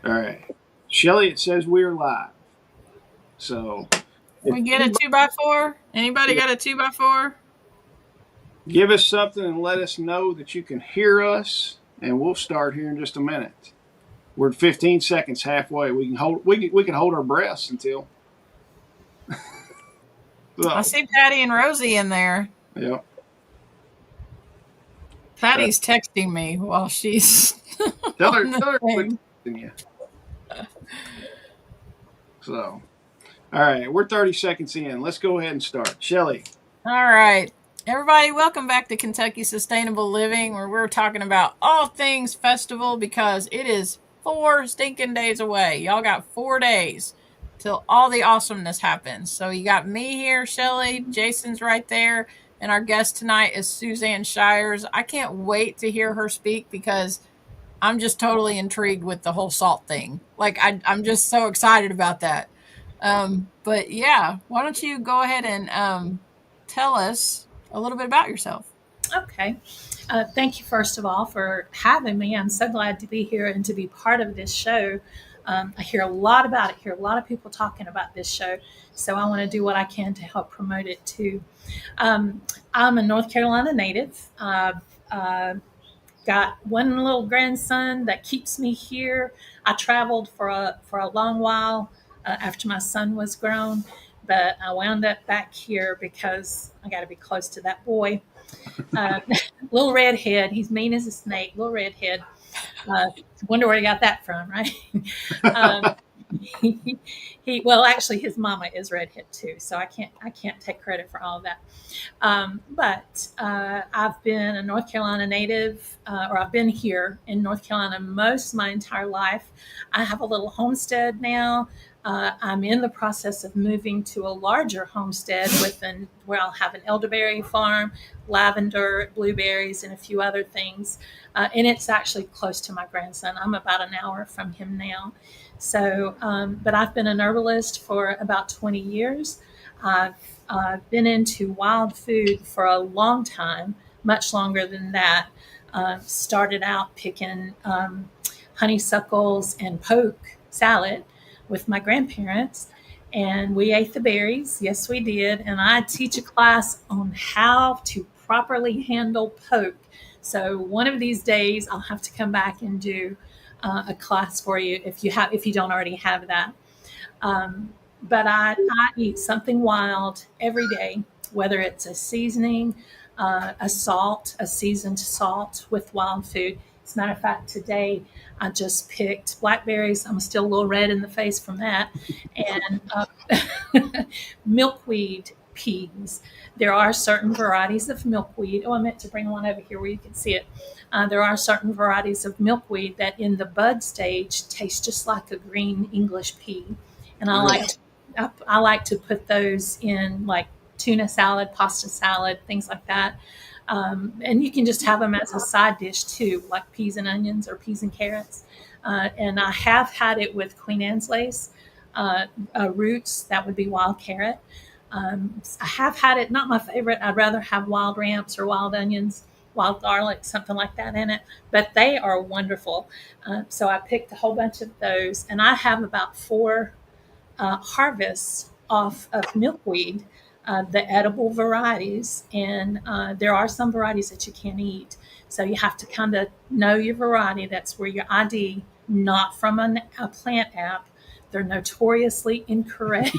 All right. Shelly, it says we're live. So if We get a anybody, 2x4. Anybody yeah, got a 2x4? give us something and let us know that you can hear us, and we'll start here in just a minute. We're 15 seconds halfway. We can hold our breaths until I so. see Patty and Rosie in there. Yeah. Patty's texting me while she's Tell her on the tell her to quit thing. texting you. So all right, we're 30 seconds in. Let's go ahead and start. Shelly. All right. Everybody, welcome back to Kentucky Sustainable Living, where we're talking about all things festival because it is 4 stinking days away. Y'all got 4 days till all the awesomeness happens. So you got me here, Shelly, Jason's right there, and our guest tonight is Suzanne Shires. I can't wait to hear her speak because I'm just totally intrigued with the whole salt thing. Like I'm just so excited about that. But yeah, why don't you go ahead and tell us a little bit about yourself? Okay. Thank you, first of all, for having me. I'm so glad to be here and to be part of this show. I hear a lot about it, hear a lot of people talking about this show. So I want to do what I can to help promote it too. Um, I'm a North Carolina native. I've got one little grandson that keeps me here. I traveled for a long while after my son was grown, but I wound up back here because I got to be close to that boy. uh, Little redhead. He's mean as a snake. Little redhead. Uh, Wonder where he got that from, right? um, well, actually, his mama is redhead too, so I can't take credit for all of that. But I've been a North Carolina native, or I've been here in North Carolina most of my entire life. I have a little homestead now. I'm in the process of moving to a larger homestead where I'll have an elderberry farm, lavender, blueberries, and a few other things. And it's actually close to my grandson. I'm about an hour from him now. So, but I've been an herbalist for about 20 years. I've been into wild food for a long time, much longer than that. Started out picking honeysuckles and poke salad with my grandparents, and we ate the berries. Yes, we did. And I teach a class on how to properly handle poke. So one of these days, I'll have to come back and do a class for you if you don't already have that. But I eat something wild every day, whether it's a seasoning, a seasoned salt with wild food. As a matter of fact, today I just picked blackberries. I'm still a little red in the face from that, and milkweed peas. There are certain varieties of milkweed. Oh, I meant to bring one over here where you can see it. There are certain varieties of milkweed that in the bud stage taste just like a green English pea. And Really? I like to put those in like tuna salad, pasta salad, things like that. And you can just have them as a side dish too, like peas and onions or peas and carrots. And I have had it with Queen Anne's lace roots. That would be wild carrot. I have had it, not my favorite. I'd rather have wild ramps or wild onions, wild garlic, something like that in it. But they are wonderful. So I picked a whole bunch of those, and I have about four harvests off of milkweed, the edible varieties. And there are some varieties that you can't eat. So you have to kind of know your variety. That's where your ID, not from a plant app. They're notoriously incorrect.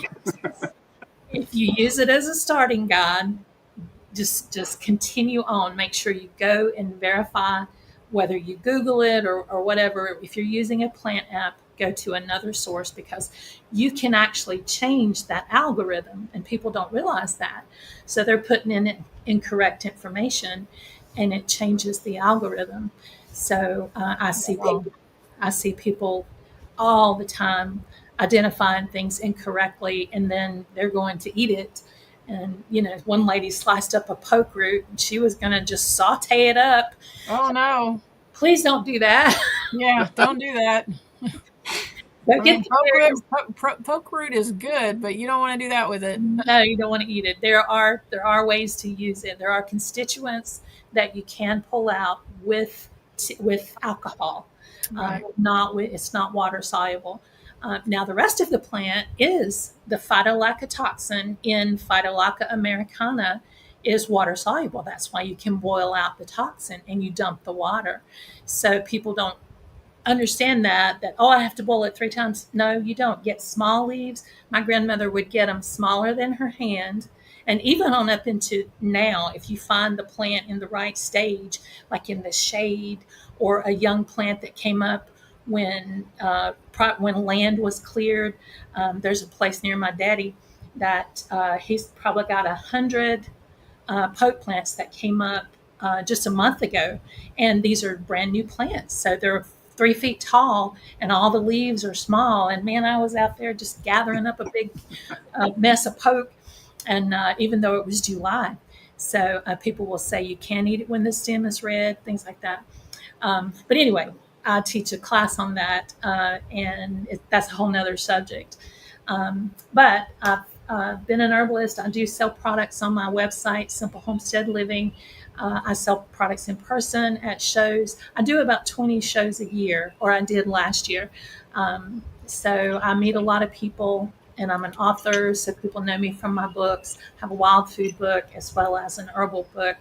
If you use it as a starting guide, just continue on. Make sure you go and verify whether you Google it or whatever. If you're using a plant app, go to another source because you can actually change that algorithm, and people don't realize that. So they're putting in incorrect information, and it changes the algorithm. So Wow. I see people all the time identifying things incorrectly, and then they're going to eat it. And one lady sliced up a poke root, and she was going to just saute it up. Oh no. Please don't do that. Yeah, don't do that. Go I get mean, the carrots. poke root is good, but you don't want to do that with it. No, you don't want to eat it. There are ways to use it. There are constituents that you can pull out with alcohol. Right. It's not water soluble. Now, the rest of the plant is the phytolacca toxin in Phytolacca americana is water soluble. That's why you can boil out the toxin and you dump the water. So people don't understand that oh, I have to boil it 3 times. No, you don't. Get small leaves. My grandmother would get them smaller than her hand, and even on up into now, if you find the plant in the right stage, like in the shade, or a young plant that came up when land was cleared. There's a place near my daddy that he's probably got 100 poke plants that came up just a month ago, and these are brand new plants. So they're 3 feet tall, and all the leaves are small. And man, I was out there just gathering up a big mess of poke, and even though it was July, so people will say you can't eat it when the stem is red, things like that. But anyway, I teach a class on that, and that's a whole nother subject. But I've been an herbalist. I do sell products on my website, Simple Homestead Living. I sell products in person at shows. I do about 20 shows a year, or I did last year. So I meet a lot of people, and I'm an author, so people know me from my books. I have a wild food book as well as an herbal book,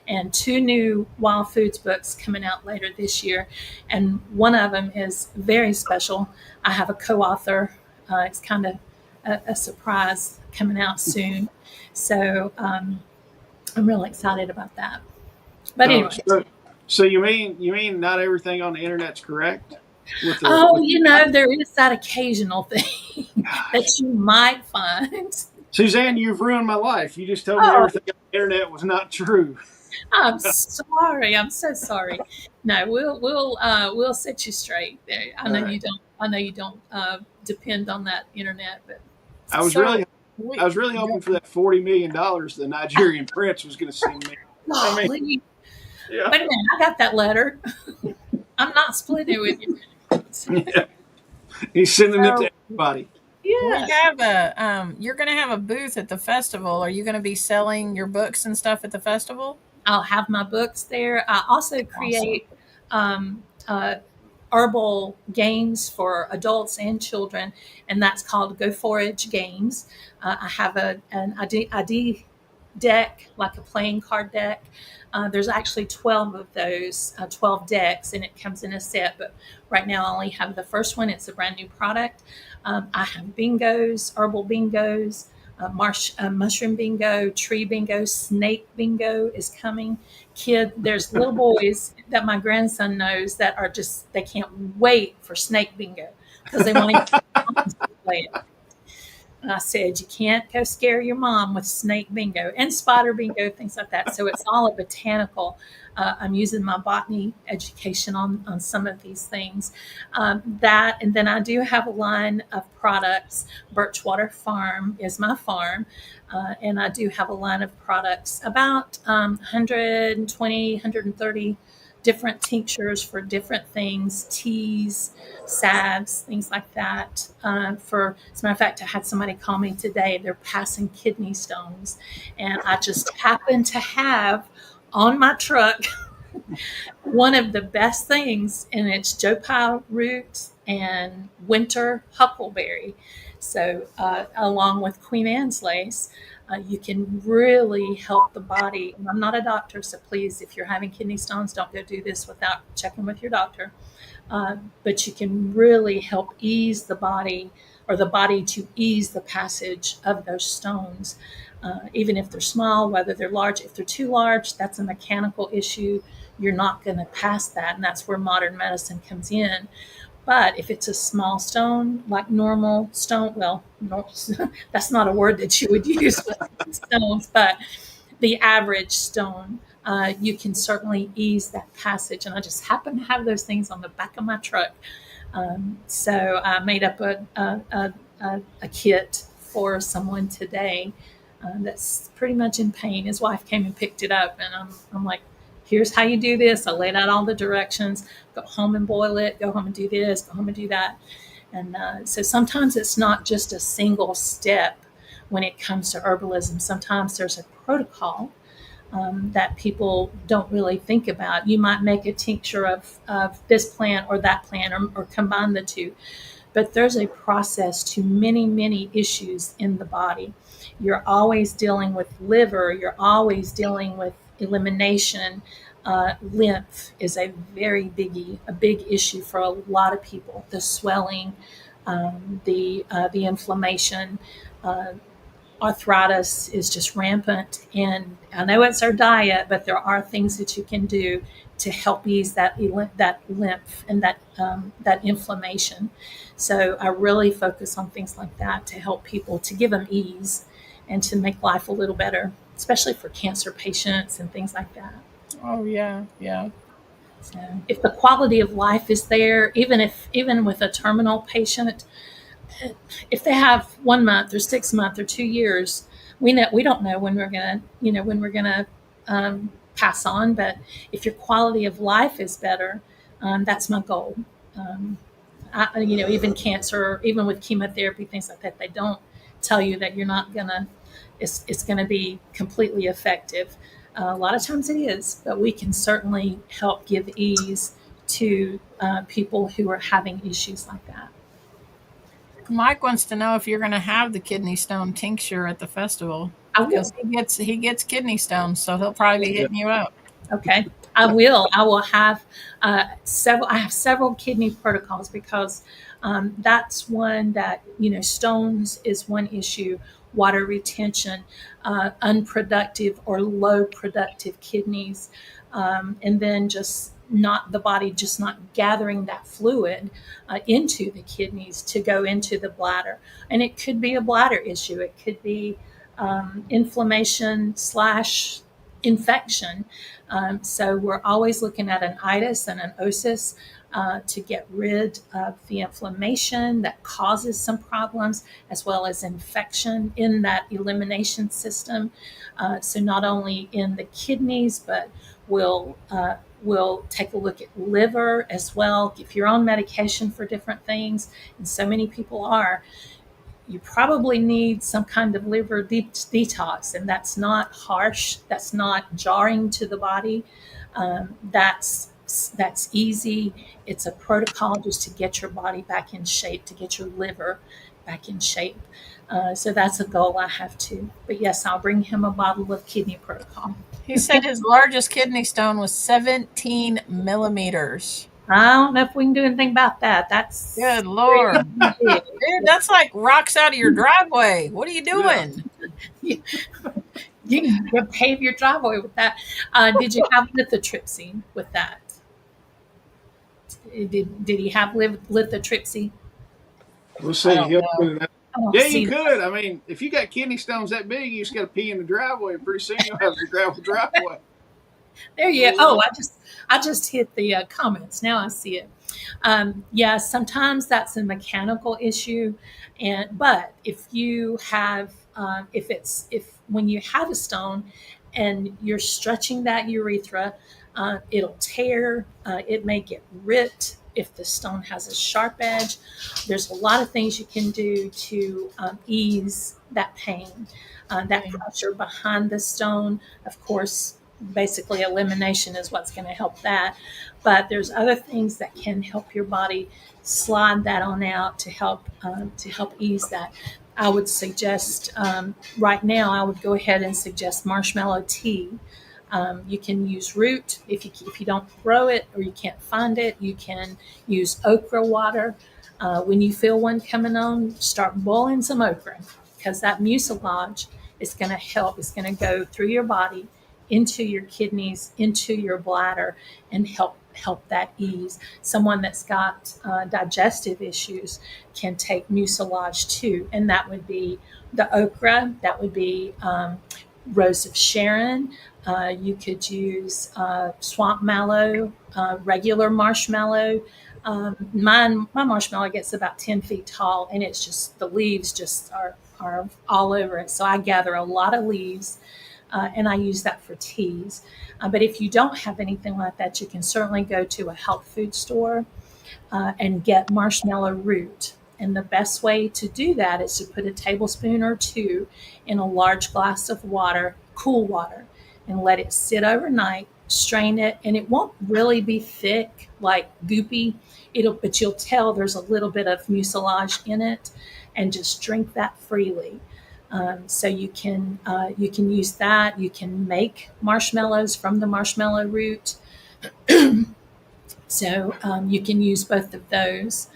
and 2 new wild foods books coming out later this year. And one of them is very special. I have a co-author. It's kind of a surprise coming out soon. So I'm really excited about that. But anyway. So you mean not everything on the internet's correct? There is that occasional thing that you might find. Suzanne, you've ruined my life. You just told me everything on the internet was not true. I'm sorry. I'm so sorry. No, we'll set you straight. I know you don't. I know you don't depend on that internet, but I was really hoping for that $40 million the Nigerian prince was going to send me. Yeah. Wait a minute, I got that letter. I'm not splitting it with you. Yeah. He's sending it to everybody. Yeah. You're going to have a booth at the festival. Are you going to be selling your books and stuff at the festival? I'll have my books there. I also create herbal games for adults and children, and that's called Go Forage Games. I have an ID deck, like a playing card deck. There's actually 12 of those, 12 decks, and it comes in a set. But right now I only have the first one. It's a brand new product. I have bingos, herbal bingos, mushroom bingo, tree bingo, snake bingo is coming. There's little boys that my grandson knows that are they can't wait for snake bingo because they want to play it. And I said, you can't go scare your mom with snake bingo and spider bingo, things like that. So it's all a botanical. I'm using my botany education on some of these things. And then I do have a line of products. Birchwater Farm is my farm. And I do have a line of products, about 120, 130 different tinctures for different things, teas, salves, things like that. As a matter of fact, I had somebody call me today. They're passing kidney stones. And I just happen to have on my truck one of the best things, and it's Joe Pye root and winter huckleberry. So along with Queen Anne's lace, you can really help the body. And I'm not a doctor, so please, if you're having kidney stones, don't go do this without checking with your doctor. But you can really help ease the body, or the body to ease the passage of those stones, even if they're small, whether they're large. If they're too large, that's a mechanical issue. You're not going to pass that, and that's where modern medicine comes in. But if it's a small stone, like normal stone, well, no, that's not a word that you would use with stones, but the average stone, you can certainly ease that passage. And I just happen to have those things on the back of my truck. So I made up a kit for someone today that's pretty much in pain. His wife came and picked it up, and I'm like, here's how you do this. I laid out all the directions. Go home and boil it. Go home and do this. Go home and do that. And so sometimes it's not just a single step when it comes to herbalism. Sometimes there's a protocol that people don't really think about. You might make a tincture of this plant or that plant, or combine the two, but there's a process to many, many issues in the body. You're always dealing with liver, you're always dealing with elimination. Lymph is a a big issue for a lot of people. The swelling, the inflammation, uh, arthritis is just rampant. And I know it's our diet, but there are things that you can do to help ease that lymph and that inflammation. So I really focus on things like that to help people, to give them ease and to make life a little better, especially for cancer patients and things like that. Oh yeah, yeah. So if the quality of life is there, even with a terminal patient, if they have 1 month or 6 months or 2 years, we don't know when we're gonna pass on. But if your quality of life is better, that's my goal. Um, even cancer, even with chemotherapy, things like that, they don't tell you that you're not gonna, it's gonna be completely effective. A lot of times it is, but we can certainly help give ease to people who are having issues like that. Mike wants to know if you're going to have the kidney stone tincture at the festival, I will. because he gets kidney stones, so he'll probably be hitting you up. Okay, I will. I will have several. I have several kidney protocols because that's one that, stones is one issue. Water retention, unproductive or low productive kidneys, and then just not the body just not gathering that fluid into the kidneys to go into the bladder. And it could be a bladder issue. It could be inflammation slash infection. So we're always looking at an itis and an osis to get rid of the inflammation that causes some problems, as well as infection in that elimination system. So not only in the kidneys, but we'll take a look at liver as well. If you're on medication for different things, and so many people are, you probably need some kind of liver detox, and that's not harsh, that's not jarring to the body. That's easy. It's a protocol just to get your body back in shape, to get your liver back in shape. So that's a goal I have too. But yes, I'll bring him a bottle of kidney protocol. He said his largest kidney stone was 17 millimeters. I don't know if we can do anything about that. That's Good Lord. Dude, that's like rocks out of your driveway. What are you doing? you can pave your driveway with that. Did you have lithotripsy with that? Did he have lithotripsy? We'll see. He'll put it out. Yeah, you that. could. I mean, if you got kidney stones that big, you just got to pee in the driveway, and pretty soon you'll have a gravel driveway. There you go. Oh, I just hit the comments. Now I see it. Yeah, sometimes that's a mechanical issue, but if you have, if when you have a stone and you're stretching that urethra, it'll tear. It may get ripped. If the stone has a sharp edge, there's a lot of things you can do to ease that pain, that pressure behind the stone. Of course, basically elimination is what's going to help that. But there's other things that can help your body slide that on out to help ease that. I would suggest right now, I would go ahead and suggest marshmallow tea. You can use root if you don't grow it or you can't find it. You can use okra water. When you feel one coming on, start boiling some okra, because that mucilage is going to help. It's going to go through your body, into your kidneys, into your bladder, and help that ease. Someone that's got digestive issues can take mucilage too, and that would be the okra. That would be Rose of Sharon. You could use swamp mallow, regular marshmallow. My marshmallow gets about 10 feet tall, and it's just, the leaves just are all over it. So I gather a lot of leaves, and I use that for teas. But if you don't have anything like that, you can certainly go to a health food store and get marshmallow root. And the best way to do that is to put a tablespoon or two in a large glass of water, cool water, and let it sit overnight. Strain it, and it won't really be thick, like goopy. But you'll tell there's a little bit of mucilage in it, and just drink that freely. So you can use that. You can make marshmallows from the marshmallow root. So you can use both of those.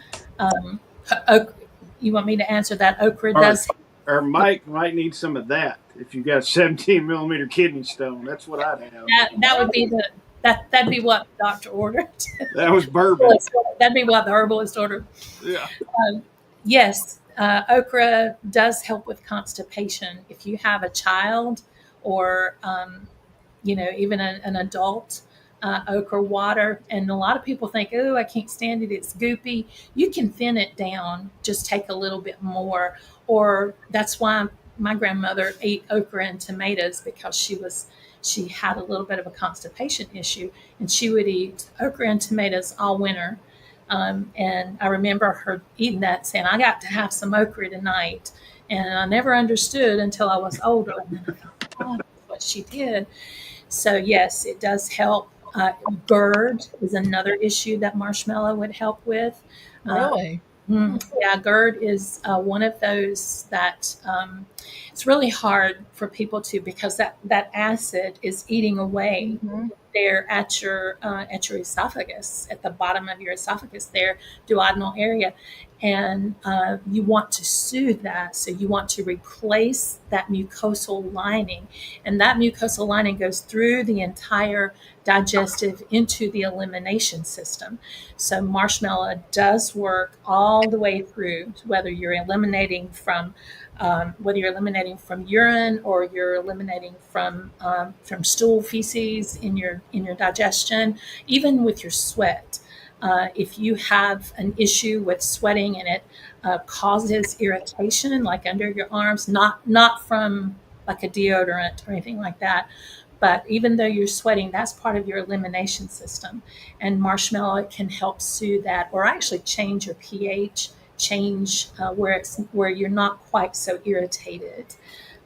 You want me to answer that? Okra does. Or Mike might need some of that if you got 17 millimeter kidney stone. That's what I'd have. That would be that'd be what the doctor ordered. That was bourbon. That'd be what the herbalist ordered. Yeah. Yes, okra does help with constipation. If you have a child or even an adult, okra water, and a lot of people think, oh, I can't stand it, it's goopy. You can thin it down, just take a little bit more. Or that's why my grandmother ate okra and tomatoes, because she had a little bit of a constipation issue, and she would eat okra and tomatoes all winter. And I remember her eating that, saying, I got to have some okra tonight. And I never understood until I was older. And then I thought, oh, that's what she did. So yes, it does help. GERD is another issue that marshmallow would help with. Really? Yeah, GERD is one of those that it's really hard for people to, because that acid is eating away there at your esophagus, at the bottom of your esophagus, there, duodenal area. And you want to soothe that. So you want to replace that mucosal lining. And that mucosal lining goes through the entire digestive into the elimination system. So marshmallow does work all the way through, whether you're eliminating from urine, or you're eliminating from stool, feces in your digestion, even with your sweat. If you have an issue with sweating and it causes irritation, like under your arms, not from like a deodorant or anything like that, but even though you're sweating, that's part of your elimination system. And marshmallow can help soothe that, or actually change your pH, change where you're not quite so irritated.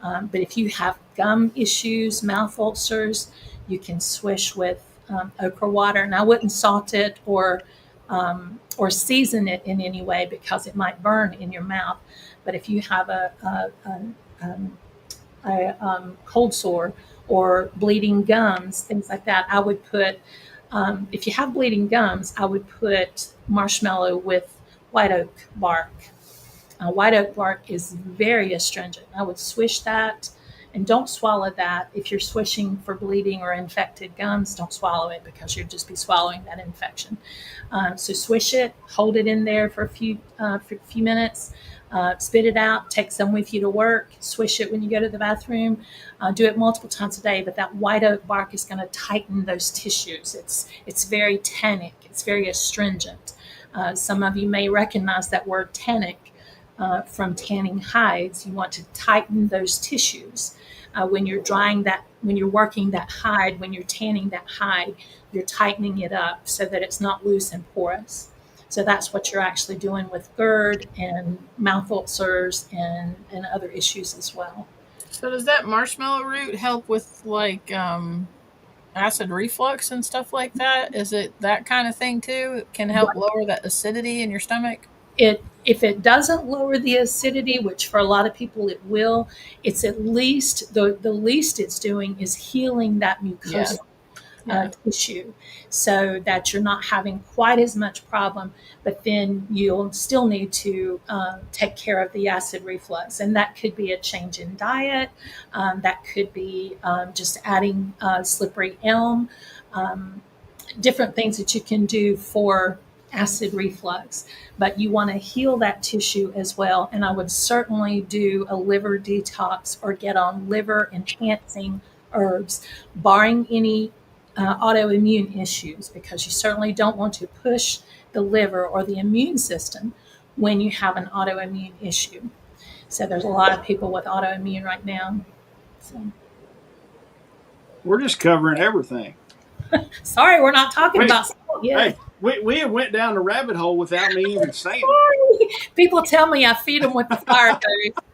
But if you have gum issues, mouth ulcers, you can swish with okra water. And I wouldn't salt it or season it in any way, because it might burn in your mouth. But if you have a cold sore or bleeding gums, things like that, I would put, if you have bleeding gums, I would put marshmallow with white oak bark. White oak bark is very astringent. I would swish that, and don't swallow that. If you're swishing for bleeding or infected gums, don't swallow it, because you'll just be swallowing that infection. So swish it, hold it in there for a few minutes, spit it out, take some with you to work, swish it when you go to the bathroom, do it multiple times a day. But that white oak bark is going to tighten those tissues. It's very tannic. It's very astringent. Some of you may recognize that word tannic from tanning hides. You want to tighten those tissues. When you're drying that, when you're working that hide, when you're tanning that hide, you're tightening it up so that it's not loose and porous. So that's what you're actually doing with GERD and mouth ulcers and other issues as well. So does that marshmallow root help with like acid reflux and stuff like that? Is it that kind of thing too? It can help lower that acidity in your stomach? If it doesn't lower the acidity, which for a lot of people it will, it's at least the least it's doing is healing that mucosal tissue, so that you're not having quite as much problem. But then you'll still need to take care of the acid reflux, and that could be a change in diet. That could be just adding slippery elm, different things that you can do for acid reflux. But you want to heal that tissue as well. And I would certainly do a liver detox or get on liver enhancing herbs, barring any autoimmune issues, because you certainly don't want to push the liver or the immune system when you have an autoimmune issue. So there's a lot of people with autoimmune right now. So we're just covering everything. Sorry, we're not talking about salt yet. Hey, we went down the rabbit hole without me even saying it. People tell me I feed them with the fire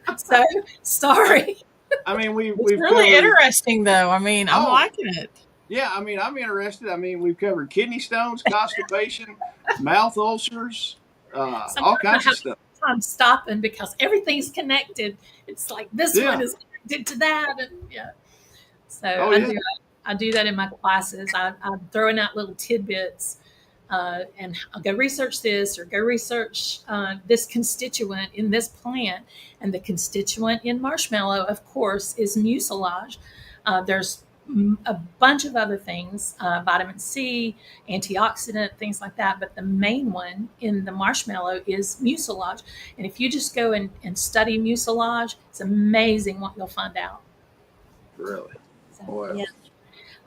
hose. So sorry. I mean, It's we've really covered. interesting, though. I mean, I'm Oh, liking it. yeah. I mean, I'm interested. I mean, we've covered kidney stones, constipation, mouth ulcers, all Sometimes I kinds of have stuff. time stopping because everything's connected. It's like this one Yeah. is connected to that, and yeah. So Oh, yeah. I do that in my classes. I'm throwing out little tidbits, and I'll go research this or go research this constituent in this plant, and the constituent in marshmallow, of course, is mucilage. There's a bunch of other things, vitamin C, antioxidant, things like that. But the main one in the marshmallow is mucilage. And if you just go and study mucilage, it's amazing what you'll find out. Really. So, Well. yeah.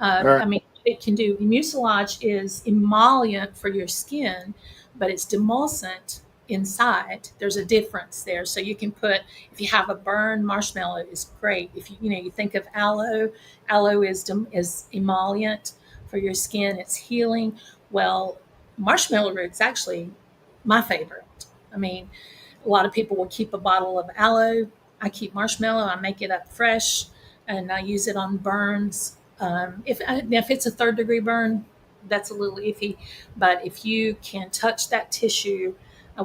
All right. I mean, it can do mucilage is emollient for your skin, but it's demulcent inside. There's a difference there. So you can put, if you have a burn, marshmallow is great. If you think of aloe, aloe is emollient for your skin. It's healing. Well, marshmallow root's actually my favorite. I mean, a lot of people will keep a bottle of aloe. I keep marshmallow. I make it up fresh, and I use it on burns. If it's a third degree burn, that's a little iffy. But if you can touch that tissue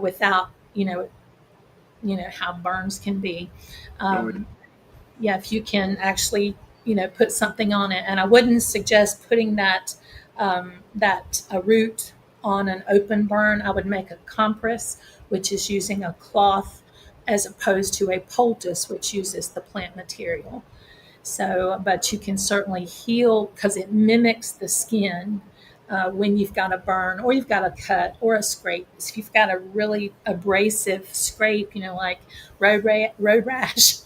without, how burns can be, Oh, um, yeah, if you can actually, put something on it. And I wouldn't suggest putting that a root on an open burn. I would make a compress, which is using a cloth, as opposed to a poultice, which uses the plant material. So, but you can certainly heal because it mimics the skin when you've got a burn or you've got a cut or a scrape. If you've got a really abrasive scrape, like road rash.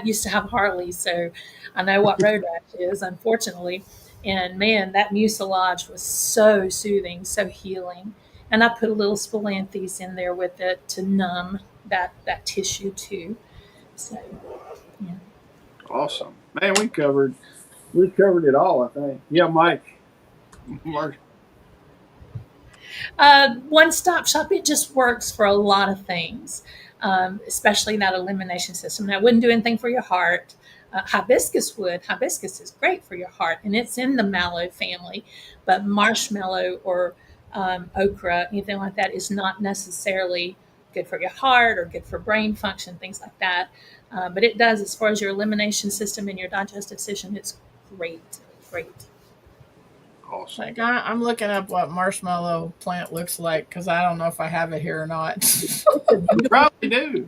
Used to have Harley, so I know what road rash is, unfortunately. And man, that mucilage was so soothing, so healing. And I put a little spilanthes in there with it to numb that tissue too. So, yeah. awesome, man. We covered it all. I think. Yeah, Mike. Mark. One stop shop, it just works for a lot of things, especially that elimination system. Now, it wouldn't do anything for your heart. Hibiscus would. Hibiscus is great for your heart, and it's in the mallow family. But marshmallow or okra, anything like that, is not necessarily good for your heart or good for brain function, things like that. But it does, as far as your elimination system and your digestive system, it's great, great. Awesome. Like I'm looking up what marshmallow plant looks like because I don't know if I have it here or not. You probably do.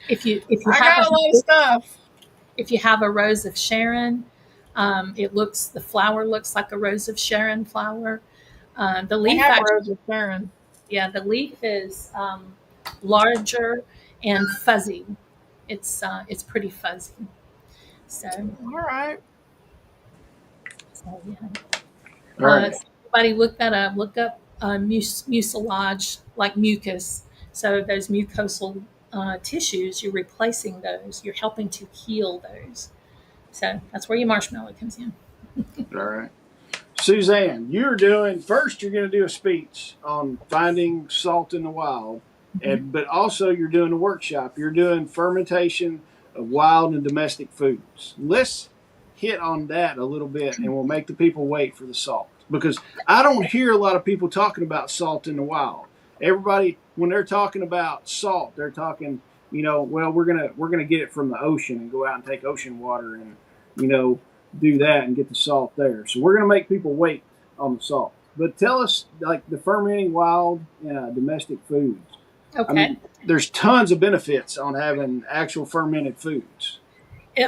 If you I have got a lot of stuff. if you have a rose of Sharon, the flower looks like a rose of Sharon flower. The I leaf, have actually, Rose of Sharon. yeah, the leaf is larger and fuzzy. It's pretty fuzzy. So, All right. yeah. All right. Somebody look that up. Look up mucilage, like mucus. So those mucosal tissues, you're replacing those. You're helping to heal those. So that's where your marshmallow comes in. All right. Suzanne, you're going to do a speech on finding salt in the wild, but also you're doing a workshop. You're doing fermentation of wild and domestic foods. Let's hit on that a little bit, and we'll make the people wait for the salt because I don't hear a lot of people talking about salt in the wild. Everybody, when they're talking about salt, they're talking, well, we're gonna get it from the ocean and go out and take ocean water and do that and get the salt there. So we're going to make people wait on the salt. But tell us, like the fermenting wild domestic foods. Okay. I mean, there's tons of benefits on having actual fermented foods.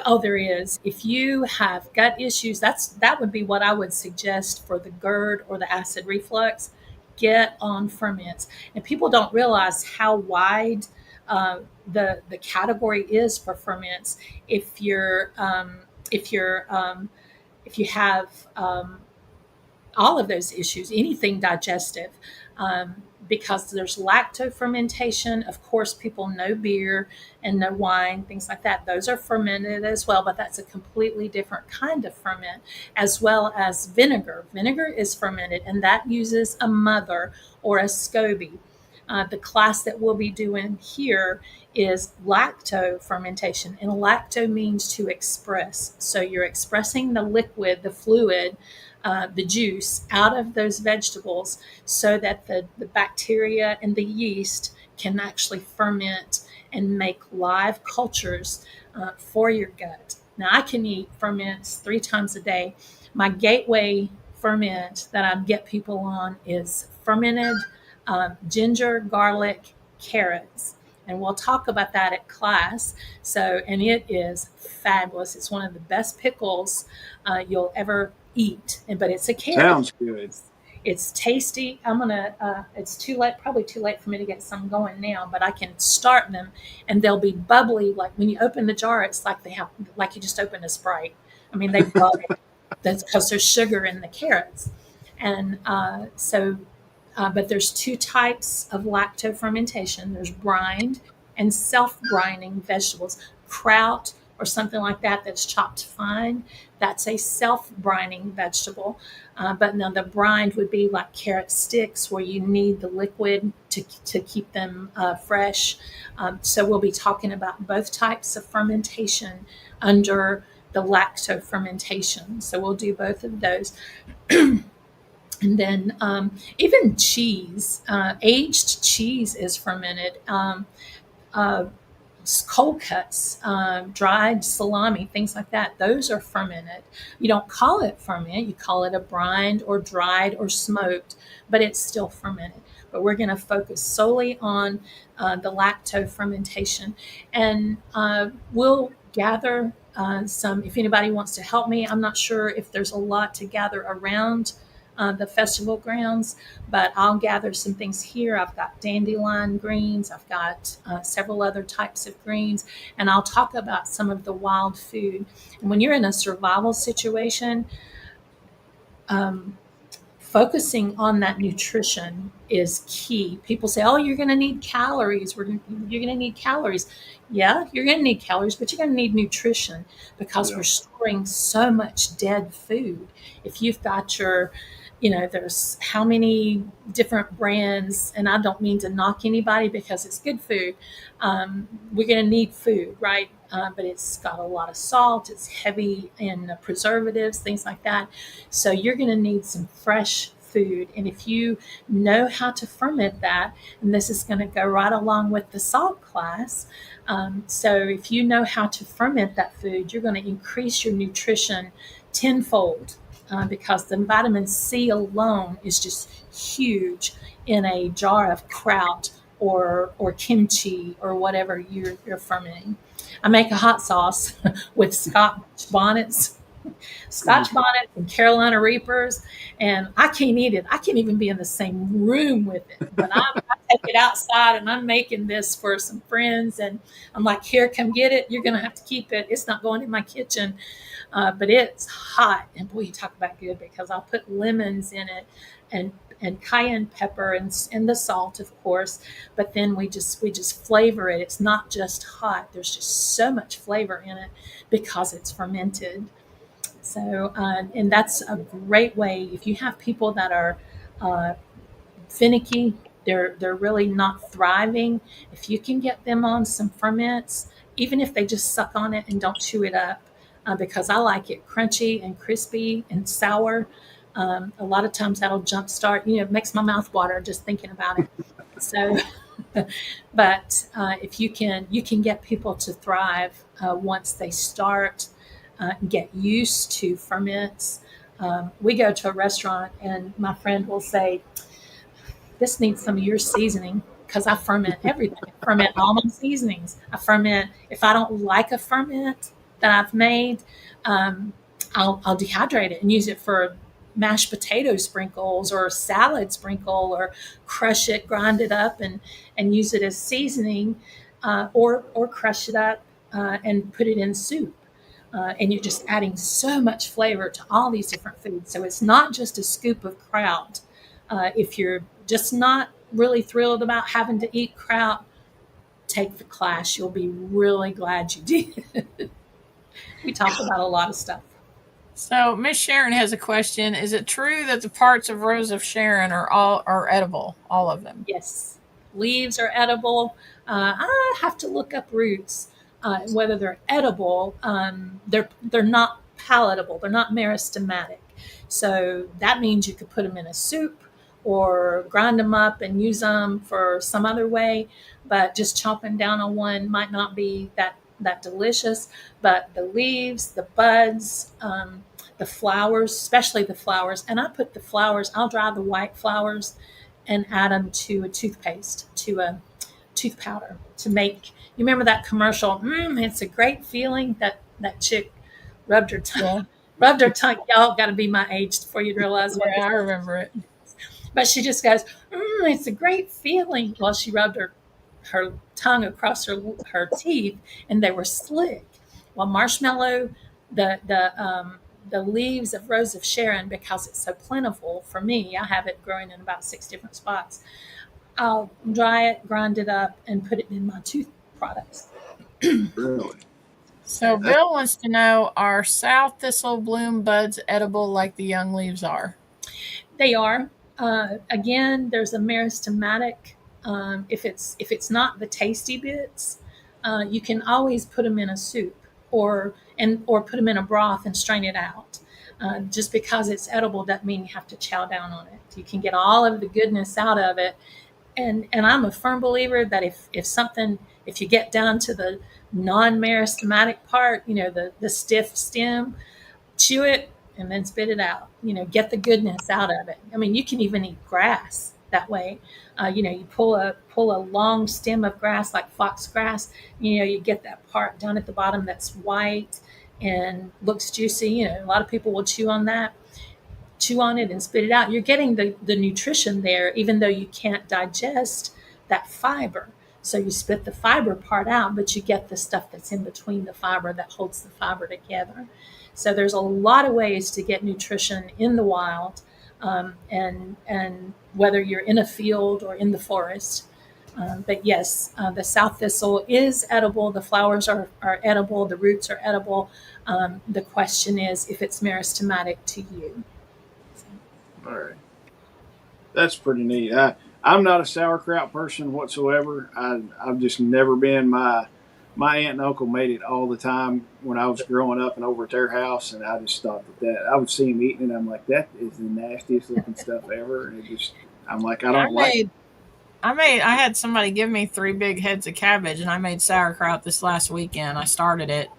Oh, there is. If you have gut issues, that would be what I would suggest for the GERD or the acid reflux. Get on ferments, and people don't realize how wide the category is for ferments. If you're if you're if you have all of those issues, anything digestive, because there's lacto fermentation. Of course, people know beer and know wine, things like that. Those are fermented as well, but that's a completely different kind of ferment, as well as vinegar. Vinegar is fermented, and that uses a mother or a SCOBY. The class that we'll be doing here is lacto fermentation, and lacto means to express. So you're expressing the liquid, the fluid, the juice out of those vegetables so that the bacteria and the yeast can actually ferment and make live cultures for your gut. Now, I can eat ferments 3 times a day. My gateway ferment that I get people on is fermented ginger, garlic, carrots. And we'll talk about that at class. So, and it is fabulous. It's one of the best pickles you'll ever eat. But it's a carrot. Sounds good. It's tasty. I'm gonna. It's too late. Probably too late for me to get some going now. But I can start them, and they'll be bubbly. Like when you open the jar, it's like they have, like you just opened a Sprite. I mean, they bubble. That's because there's sugar in the carrots, and but there's 2 types of lacto fermentation. There's brined and self-brining vegetables. Kraut or something like that that's chopped fine, that's a self-brining vegetable. But now the brined would be like carrot sticks where you need the liquid to keep them fresh. So we'll be talking about both types of fermentation under the lacto fermentation. So we'll do both of those. And then even cheese, aged cheese is fermented. Cold cuts, dried salami, things like that, those are fermented. You don't call it ferment, you call it a brined or dried or smoked, but it's still fermented. But we're going to focus solely on the lacto fermentation. And we'll gather some, if anybody wants to help me. I'm not sure if there's a lot to gather around the festival grounds, but I'll gather some things here. I've got dandelion greens, I've got several other types of greens, and I'll talk about some of the wild food. And when you're in a survival situation, focusing on that nutrition is key. People say, oh, you're going to need calories. You're going to need calories. Yeah, you're going to need calories, but you're going to need nutrition because we're storing so much dead food. If you've got your, there's how many different brands, and I don't mean to knock anybody because it's good food. We're going to need food, right? But it's got a lot of salt. It's heavy in preservatives, things like that. So you're going to need some fresh food. And if you know how to ferment that, and this is going to go right along with the salt class. So if you know how to ferment that food, you're going to increase your nutrition tenfold. Because the vitamin C alone is just huge in a jar of kraut or kimchi or whatever you're fermenting. I make a hot sauce with Scotch bonnets and Carolina Reapers, and I can't eat it. I can't even be in the same room with it. But I take it outside, and I'm making this for some friends, and I'm like, here, come get it. You're going to have to keep it. It's not going in my kitchen. But it's hot, and boy, you talk about good, because I'll put lemons in it and cayenne pepper and the salt, of course. But then we just flavor it. It's not just hot. There's just so much flavor in it because it's fermented. So, and that's a great way if you have people that are finicky. They're really not thriving. If you can get them on some ferments, even if they just suck on it and don't chew it up. Because I like it crunchy and crispy and sour. A lot of times that'll jumpstart, it makes my mouth water just thinking about it. So, but if you can get people to thrive once they start, get used to ferments. We go to a restaurant and my friend will say, this needs some of your seasoning. Because I ferment everything. I ferment all my seasonings. I ferment, if I don't like a ferment that I've made, I'll dehydrate it and use it for mashed potato sprinkles or salad sprinkle, or crush it, grind it up and use it as seasoning, or crush it up and put it in soup. And you're just adding so much flavor to all these different foods. So it's not just a scoop of kraut. If you're just not really thrilled about having to eat kraut, take the class. You'll be really glad you did. We talk about a lot of stuff. So Miss Sharon has a question. Is it true that the parts of Rose of Sharon are edible, all of them? Yes. leaves are edible. I have to look up roots, whether they're edible. They're not palatable. They're not meristematic. So that means you could put them in a soup or grind them up and use them for some other way. But just chopping down on one might not be that delicious. But the leaves, the buds, the flowers, especially the flowers, and I put the flowers. I'll dry the white flowers and add them to a toothpaste, to a tooth powder to make. You remember that commercial? It's a great feeling. That chick rubbed her tongue. Yeah. Rubbed her tongue. Y'all got to be my age before you realize what Yeah, this I is. remember it. But she just goes, it's a great feeling. Well, she rubbed her tongue across her teeth, and they were slick. Well, marshmallow, the leaves of Rose of Sharon, because it's so plentiful for me, I have it growing in about 6 different spots. I'll dry it, grind it up, and put it in my tooth products. Really? So Bill wants to know, are sow thistle bloom buds edible like the young leaves are? They are. Again, there's a meristematic. If it's not the tasty bits, you can always put them in a soup or put them in a broth and strain it out. Just because it's edible doesn't mean you have to chow down on it. You can get all of the goodness out of it. And I'm a firm believer that if you get down to the non-meristematic part, the stiff stem, chew it and then spit it out. Get the goodness out of it. I mean, you can even eat grass that way. You pull a long stem of grass like foxgrass. You get that part down at the bottom that's white and looks juicy. A lot of people will chew on it and spit it out. You're getting the nutrition there, even though you can't digest that fiber. So you spit the fiber part out, but you get the stuff that's in between the fiber that holds the fiber together. So there's a lot of ways to get nutrition in the wild, and whether you're in a field or in the forest. But yes, the sow thistle is edible. The flowers are edible. The roots are edible. The question is if it's meristematic to you. All right. That's pretty neat. I'm not a sauerkraut person whatsoever. I've just never been. My aunt and uncle made it all the time when I was growing up and over at their house, and I just thought that I would see them eating, and I'm like, that is the nastiest looking stuff ever. And I'm like, I don't like it. I had somebody give me 3 big heads of cabbage, and I made sauerkraut this last weekend. I started it.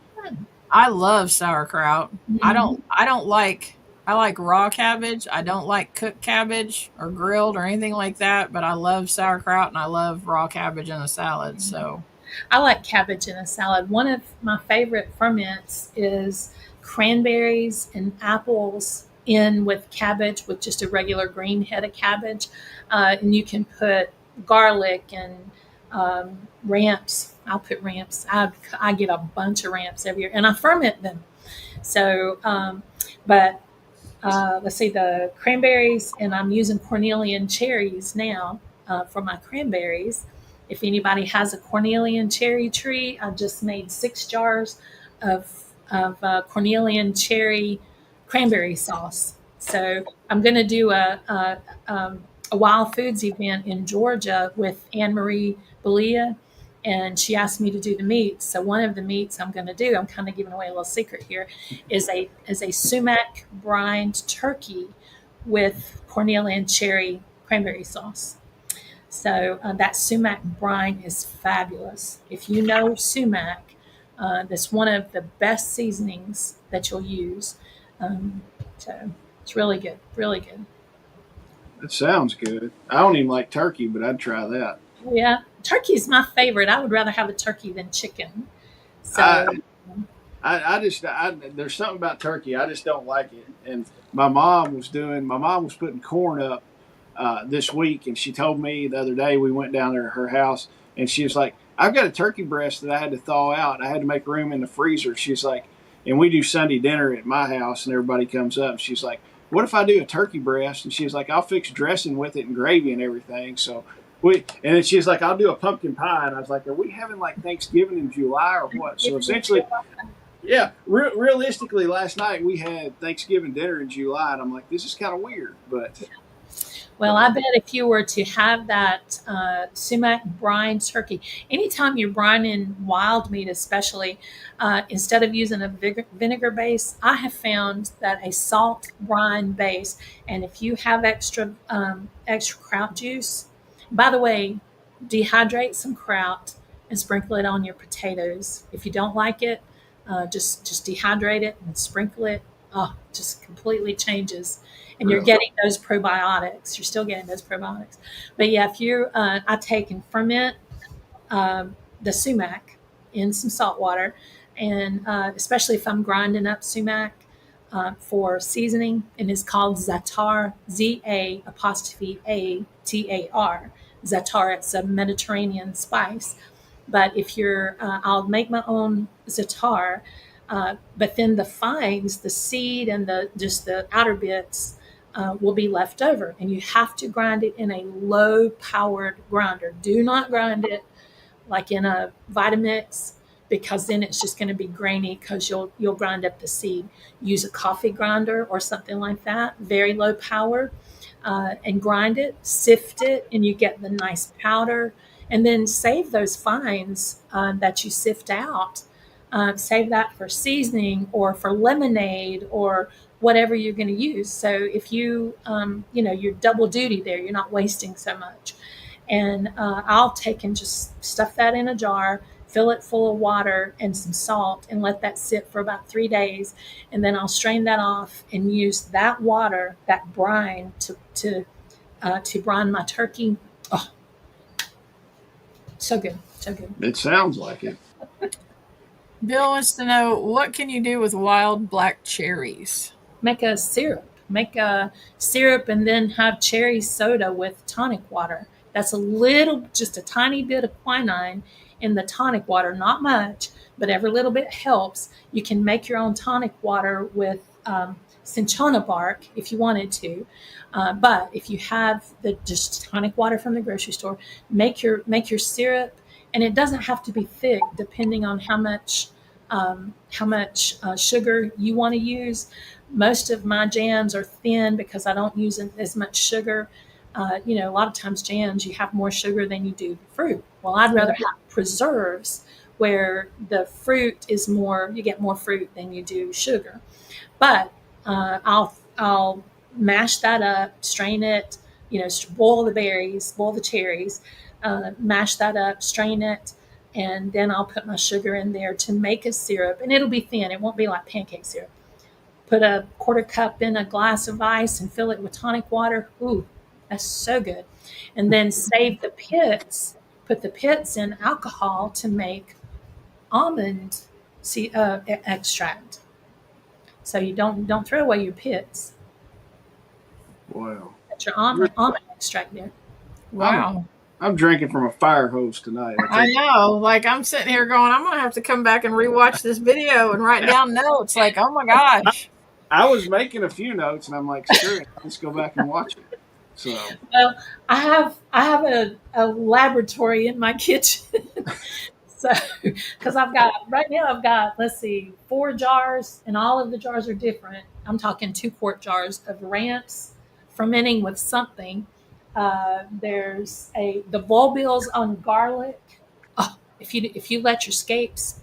I love sauerkraut. Mm-hmm. I like raw cabbage. I don't like cooked cabbage or grilled or anything like that, but I love sauerkraut and I love raw cabbage in a salad. So I like cabbage in a salad. One of my favorite ferments is cranberries and apples in with cabbage, with just a regular green head of cabbage. And you can put garlic and ramps. I'll put ramps. I get a bunch of ramps every year, and I ferment them. So, but let's see, the cranberries, and I'm using Cornelian cherries now for my cranberries. If anybody has a Cornelian cherry tree, I just made 6 jars of Cornelian cherry cranberry sauce. So I'm going to do a Wild Foods event in Georgia with Anne Marie Belia, and she asked me to do the meats. So one of the meats I'm going to do, I'm kind of giving away a little secret here, is a sumac brined turkey with Cornelian cherry cranberry sauce. So that sumac brine is fabulous. If you know sumac, that's one of the best seasonings that you'll use. So it's really good, really good. That sounds good. I don't even like turkey, but I'd try that. Yeah, turkey is my favorite. I would rather have a turkey than chicken. So I there's something about turkey I just don't like it. And my mom was putting corn up this week, and she told me the other day we went down there to her house, and she was like, "I've got a turkey breast that I had to thaw out. I had to make room in the freezer." She's like, and we do Sunday dinner at my house, and everybody comes up. And she's like, "What if I do a turkey breast?" And she's like, "I'll fix dressing with it and gravy and everything." So and then she's like, "I'll do a pumpkin pie." And I was like, "Are we having like Thanksgiving in July or what?" So essentially, yeah, realistically, last night we had Thanksgiving dinner in July, and I'm like, this is kind of weird, but Well, I bet if you were to have that sumac brine turkey, anytime you're brining wild meat, especially, instead of using a vinegar base, I have found that a salt brine base, and if you have extra kraut juice, by the way, dehydrate some kraut and sprinkle it on your potatoes. If you don't like it, just dehydrate it and sprinkle it. Oh, just completely changes, and you're Really? getting those probiotics. You're still getting those probiotics, but yeah, if you I take and ferment the sumac in some salt water, and especially if I'm grinding up sumac for seasoning, and it's called zatar, ZA''ATAR, zatar. It's a Mediterranean spice, but if you're, I'll make my own zatar, but then the fines, the seed, and the just the outer bits will be left over, and you have to grind it in a low-powered grinder. Do not grind it like in a Vitamix, because then it's just going to be grainy because you'll grind up the seed. Use a coffee grinder or something like that, very low power, and grind it, sift it, and you get the nice powder. And then save those fines that you sift out. Save that for seasoning or for lemonade or whatever you're going to use. So if you're double duty there, you're not wasting so much. And I'll take and just stuff that in a jar, fill it full of water and some salt, and let that sit for about 3 days. And then I'll strain that off and use that water, that brine, to brine my turkey. Oh, so good, so good. It sounds like it. Bill wants to know, what can you do with wild black cherries? Make a syrup. Make a syrup and then have cherry soda with tonic water. That's just a tiny bit of quinine in the tonic water, not much, but every little bit helps. You can make your own tonic water with cinchona bark if you wanted to. But if you have the just tonic water from the grocery store, make your syrup, and it doesn't have to be thick, depending on how much sugar you want to use. Most of my jams are thin because I don't use as much sugar. A lot of times jams, you have more sugar than you do fruit. Well, I'd rather have preserves where the fruit is more, you get more fruit than you do sugar. But I'll mash that up, strain it, boil the berries, boil the cherries, mash that up, strain it, and then I'll put my sugar in there to make a syrup, and it'll be thin. It won't be like pancake syrup. Put a quarter cup in a glass of ice and fill it with tonic water. Ooh, that's so good. And then save the pits. Put the pits in alcohol to make almond extract. So you don't throw away your pits. Wow. That's your almond extract there. Wow. I'm drinking from a fire hose tonight. I know. Like, I'm sitting here going, I'm going to have to come back and rewatch this video and write down notes. Like, oh my gosh. I was making a few notes, and I'm like, screw it, let's go back and watch it. So, well, I have a laboratory in my kitchen. So, because I've got, let's see, 4 jars, and all of the jars are different. I'm talking 2-quart jars of ramps fermenting with something. There's the bulbils on garlic. Oh, if you let your scapes,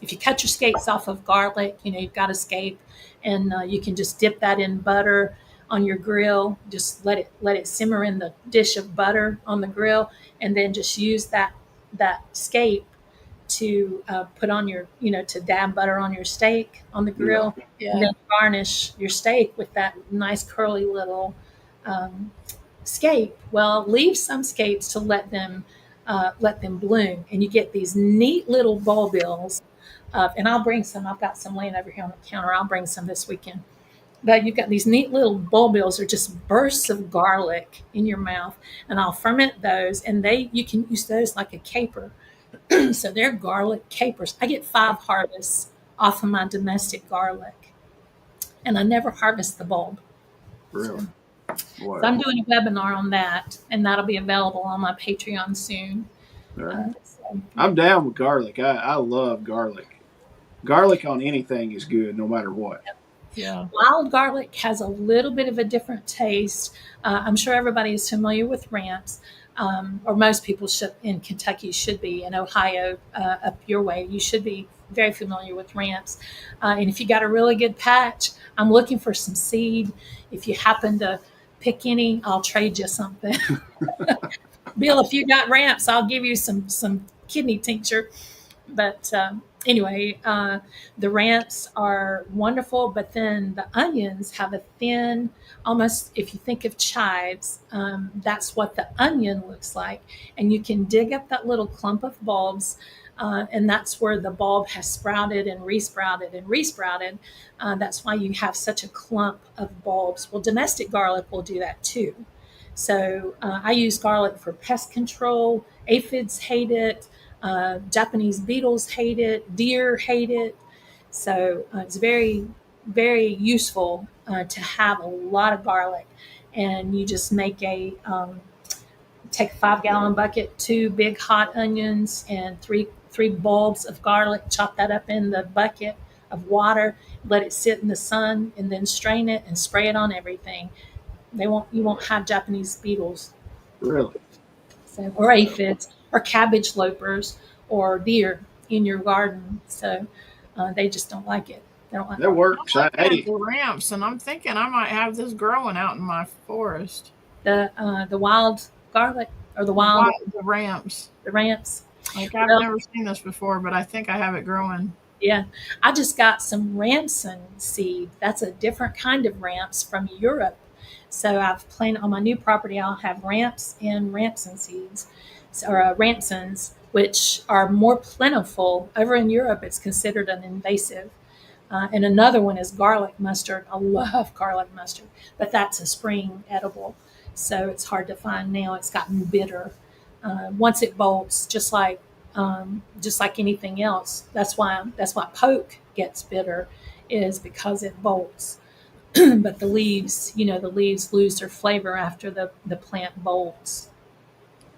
if you cut your scapes off of garlic, you've got a scape, and you can just dip that in butter on your grill. Just let it simmer in the dish of butter on the grill, and then just use that scape to put on your, to dab butter on your steak on the grill. Yeah. And then garnish your steak with that nice curly little scape. Well, leave some scapes to let them bloom, and you get these neat little bulbils. And I'll bring some. I've got some laying over here on the counter. I'll bring some this weekend. But you've got these neat little bulbils, or just bursts of garlic in your mouth, and I'll ferment those, and you can use those like a caper. So they're garlic capers. I get 5 harvests off of my domestic garlic, and I never harvest the bulb. really? So I'm doing a webinar on that, and that'll be available on my Patreon soon. Right. I'm down with garlic. I love garlic. Garlic on anything is good, no matter what. Yeah. Wild garlic has a little bit of a different taste. I'm sure everybody is familiar with ramps, or most people should, in Kentucky should be. In Ohio, up your way, you should be very familiar with ramps. And if you got a really good patch, I'm looking for some seed. If you happen to pick any, I'll trade you something. Bill, if you got ramps, I'll give you some kidney tincture. But anyway, the ramps are wonderful, but then the onions have a thin, almost, if you think of chives, that's what the onion looks like. And you can dig up that little clump of bulbs, and that's where the bulb has sprouted and resprouted and resprouted. That's why you have such a clump of bulbs. Well, domestic garlic will do that too. So I use garlic for pest control. Aphids hate it. Japanese beetles hate it. Deer hate it. So it's very, very useful to have a lot of garlic. And you just make take a 5-gallon bucket, 2 big hot onions, and three bulbs of garlic. Chop that up in the bucket of water. Let it sit in the sun, and then strain it and spray it on everything. You won't have Japanese beetles, Really? so, or aphids, or cabbage lopers, or deer in your garden. So they just don't like it. They don't like That works. I like Hey, the ramps, and I'm thinking I might have this growing out in my forest. the wild garlic, or the wild The ramps. the ramps. Like I've Well, never seen this before, but I think I have it growing. yeah, I just got some ramson seed. That's a different kind of ramps from Europe. So I've planted on my new property. I'll have ramps and ramson seeds, or ramsons, which are more plentiful. Over in Europe, it's considered an invasive. And another one is garlic mustard. I love garlic mustard, but that's a spring edible, so it's hard to find now. It's gotten bitter once it bolts, just like anything else. That's why poke gets bitter, is because it bolts. But the leaves, the leaves lose their flavor after the plant bolts.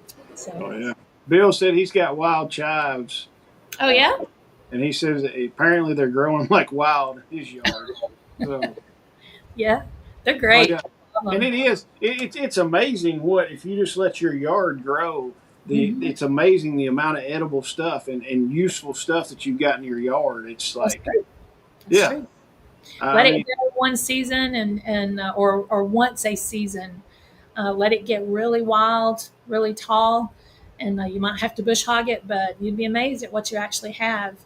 oh So, yeah. Bill said he's got wild chives, oh yeah, and he says that apparently they're growing like wild in his yard. So, yeah, they're oh great. yeah, and it is. It's amazing what if you just let your yard grow. Mhm. It's amazing the amount of edible stuff and useful stuff that you've got in your yard. It's That's like, true. That's yeah, true. I Let it mean, grow one season, and or once a season. Let it get really wild, really tall, and you might have to bush hog it, but you'd be amazed at what you actually have.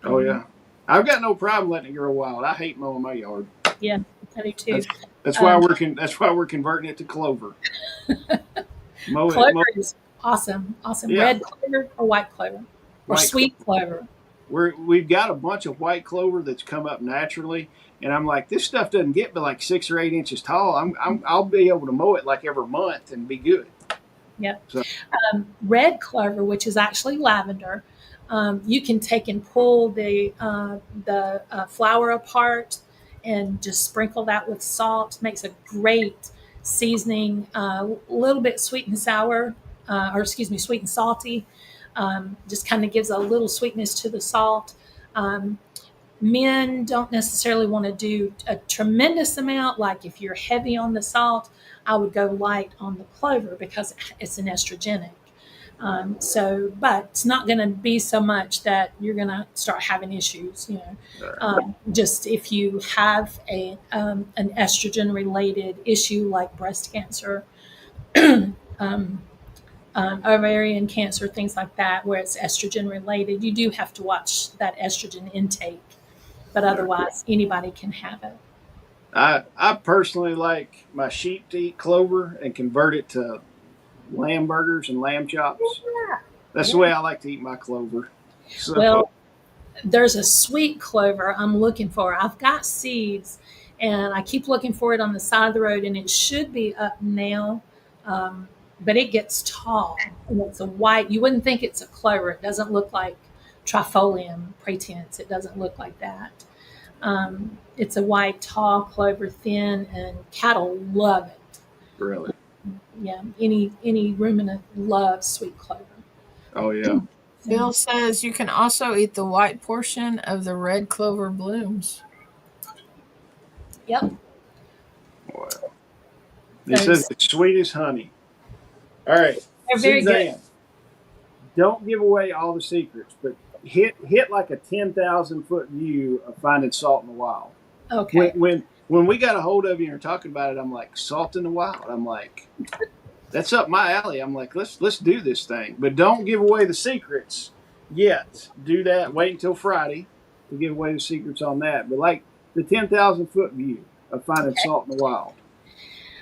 oh Um, yeah, I've got no problem letting it grow wild. I hate mowing my yard. yeah, I do too. That's that's why Um, we're converting it to clover. Mow it, Clover mow, is awesome, awesome. yeah, Red clover or white clover or white sweet clover. clover. We've got a bunch of white clover that's come up naturally, and I'm like, this stuff doesn't get but like 6 or 8 inches tall. I'll be able to mow it like every month and be good. Yep. So Red clover, which is actually lavender, you can take and pull the flower apart and just sprinkle that with salt. Makes a great seasoning. A little bit sweet and sour, or excuse me, sweet and salty. Just kind of gives a little sweetness to the salt. Um, Men don't necessarily want to do a tremendous amount. Like if you're heavy on the salt, I would go light on the clover because it's an estrogenic. But it's not going to be so much that you're going to start having issues. Just if you have an estrogen related issue like breast cancer, um, ovarian cancer, things like that, where it's estrogen related, you do have to watch that estrogen intake. But otherwise, anybody can have it. I personally like my sheep to eat clover and convert it to lamb burgers and lamb chops. That's the Yeah. way I like to eat my clover. So Well, there's a sweet clover I'm looking for. I've got seeds, and I keep looking for it on the side of the road, and it should be up now. Um, but it gets tall, and it's a white. You wouldn't think it's a clover. It doesn't look like Trifolium pratense. It doesn't look like that. It's a white, tall clover, thin, and cattle love it. really, Yeah, any ruminant loves sweet clover. oh yeah. Bill So, says you can also eat the white portion of the red clover blooms. Yep. Wow. It says it's sweet as honey. All right, They're very good. Suzanne, don't give away all the secrets, but hit like a 10,000 foot view of finding salt in the wild. Okay. When we got a hold of you and were talking about it, I'm like, salt in the wild. I'm like, that's up my alley. I'm like, let's do this thing, but don't give away the secrets yet. Do that. Wait until Friday to give away the secrets on that. But like the 10,000 foot view of finding salt in the wild.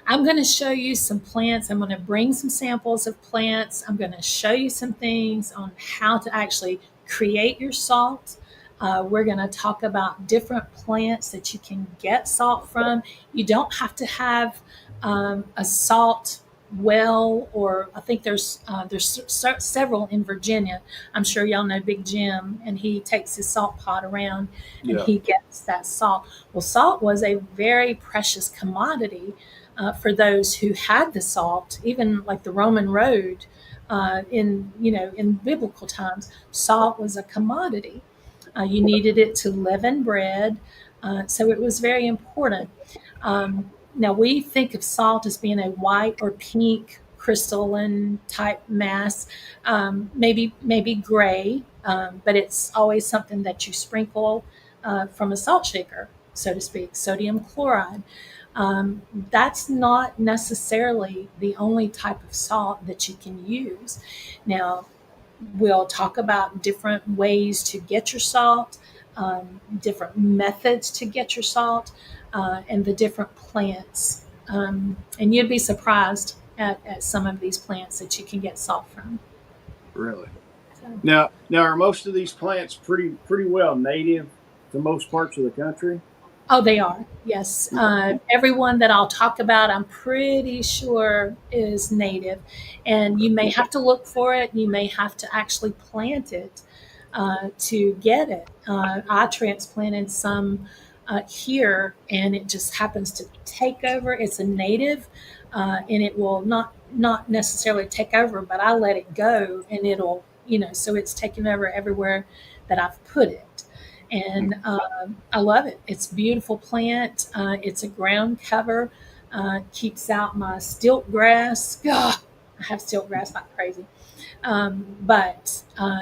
I'm going to show you some plants. I'm going to bring some samples of plants. I'm going to show you some things on how to actually create your salt. We're going to talk about different plants that you can get salt from. You don't have to have a salt well, or I think there's several in Virginia. I'm sure y'all know Big Jim, and he takes his salt pot around and Yeah. he gets that salt. Well, salt was a very precious commodity for those who had the salt, even like the Roman road in biblical times, salt was a commodity. You needed it to leaven bread, so it was very important. Now we think of salt as being a white or pink crystalline type mass, maybe gray, but it's always something that you sprinkle from a salt shaker, so to speak, sodium chloride. That's not necessarily the only type of salt that you can use. Now, we'll talk about different ways to get your salt, different methods to get your salt, and the different plants. And you'd be surprised at some of these plants that you can get salt from. Really. So, Now are most of these plants pretty well native to most parts of the country? oh, they are. Yes. Everyone that I'll talk about, I'm pretty sure is native. And you may have to look for it. You may have to actually plant it to get it. I transplanted some here, and it just happens to take over. It's a native, and it will not necessarily take over, but I let it go, and it'll so it's taken over everywhere that I've put it. And I love it. It's a beautiful plant. It's a ground cover. Keeps out my stilt grass. Ugh, I have stilt grass like crazy. But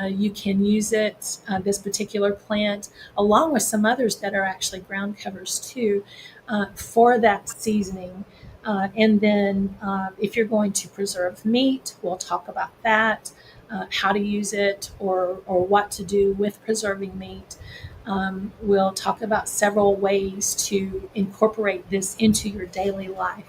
you can use it, this particular plant, along with some others that are actually ground covers too, for that seasoning. And then if you're going to preserve meat, we'll talk about that, how to use it, or what to do with preserving meat. We'll talk about several ways to incorporate this into your daily life.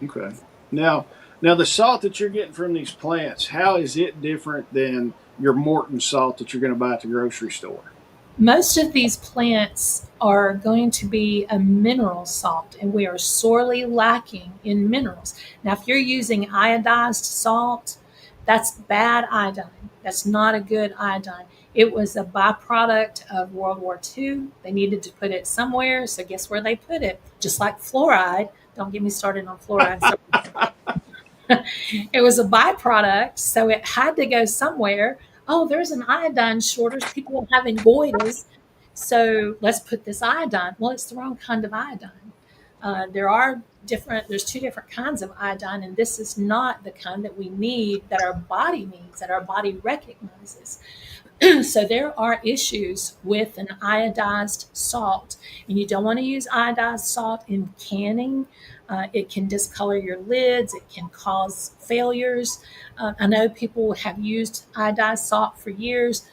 Okay. Now the salt that you're getting from these plants, how is it different than your Morton salt that you're going to buy at the grocery store? Most of these plants are going to be a mineral salt, and we are sorely lacking in minerals. Now, if you're using iodized salt, that's bad iodine. That's not a good iodine. It was a byproduct of World War II. They needed to put it somewhere, so guess where they put it? Just like fluoride. Don't get me started on fluoride. It was a byproduct, so it had to go somewhere. Oh, there's an iodine shortage. People are having goiters, so let's put this iodine. Well, it's the wrong kind of iodine. There's two different kinds of iodine, and this is not the kind that we need, that our body needs, that our body recognizes. So there are issues with an iodized salt, and you don't want to use iodized salt in canning. It can discolor your lids. It can cause failures. I know people have used iodized salt for years.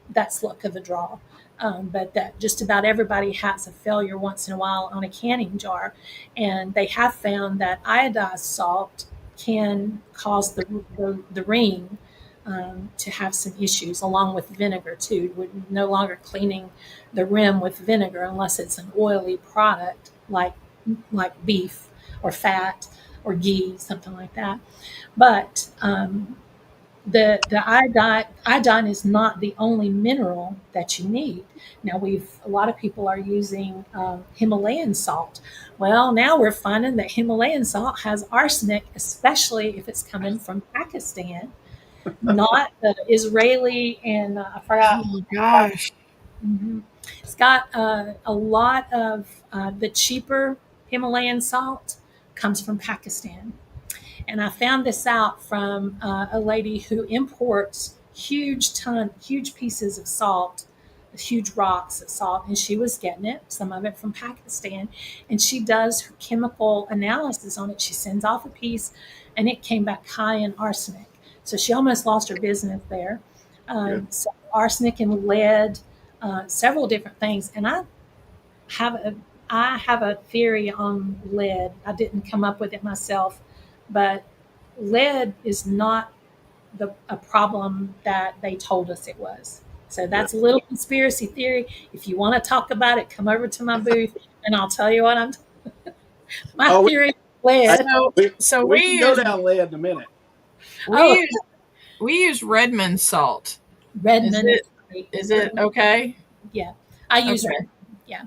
That's luck of the draw. But that just about everybody has a failure once in a while on a canning jar, and they have found that iodized salt can cause the ring to have some issues, along with vinegar too. We're no longer cleaning the rim with vinegar unless it's an oily product like beef or fat or ghee, something like that. But the iodine is not the only mineral that you need. Now a lot of people are using Himalayan salt. Well, now we're finding that Himalayan salt has arsenic, especially if it's coming from Pakistan, not the Israeli, and I forgot. Oh gosh. Mhm. It's got a lot of the cheaper Himalayan salt comes from Pakistan. And I found this out from a lady who imports huge pieces of salt, huge rocks of salt, and she was getting it, some of it from Pakistan. And she does her chemical analysis on it. She sends off a piece, and it came back high in arsenic. So she almost lost her business there. Yeah. So arsenic and lead, several different things. And have a I have a theory on lead. I didn't come up with it myself, but lead is not a problem that they told us it was. So that's a little conspiracy theory. If you want to talk about it, come over to my booth and I'll tell you what I'm. My Oh, theory is lead. So we we can go use down lead in a minute. we Oh, use we use Redmond salt. Redmond. Is it okay? Yeah, I use Okay. Redmond. Yeah.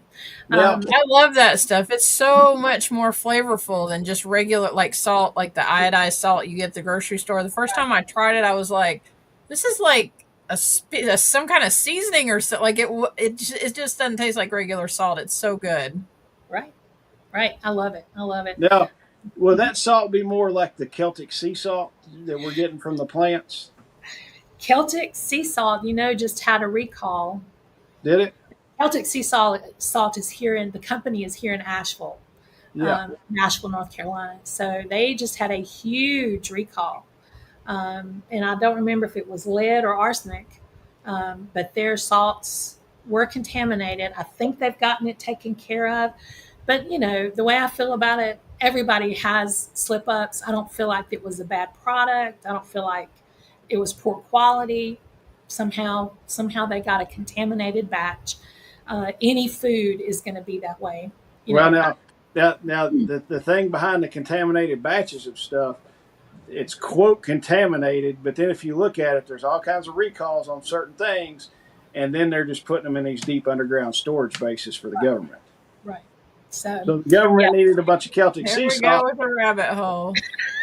Now, I love that stuff. It's so much more flavorful than just regular like salt, like the iodized salt you get at the grocery store. The first time I tried it, I was like, "This is like some kind of seasoning or so." Like it just doesn't taste like regular salt. It's so good. Right. Right. I love it. I love it. now, will that salt be more like the Celtic sea salt that we're getting from the plants? Celtic sea salt, just had a recall. Did it? Celtic sea salt is here the company is here in Asheville, Yeah. Asheville, North Carolina. So they just had a huge recall. And I don't remember if it was lead or arsenic, but their salts were contaminated. I think they've gotten it taken care of. But, the way I feel about it, everybody has slip ups. I don't feel like it was a bad product. I don't feel like it was poor quality. Somehow they got a contaminated batch. Any food is going to be that way. Well, now the thing behind the contaminated batches of stuff, it's quote contaminated, but then if you look at it, there's all kinds of recalls on certain things, and then they're just putting them in these deep underground storage bases for the government. Right. So the government needed a bunch of Celtic Here sea we go salt. with a rabbit hole.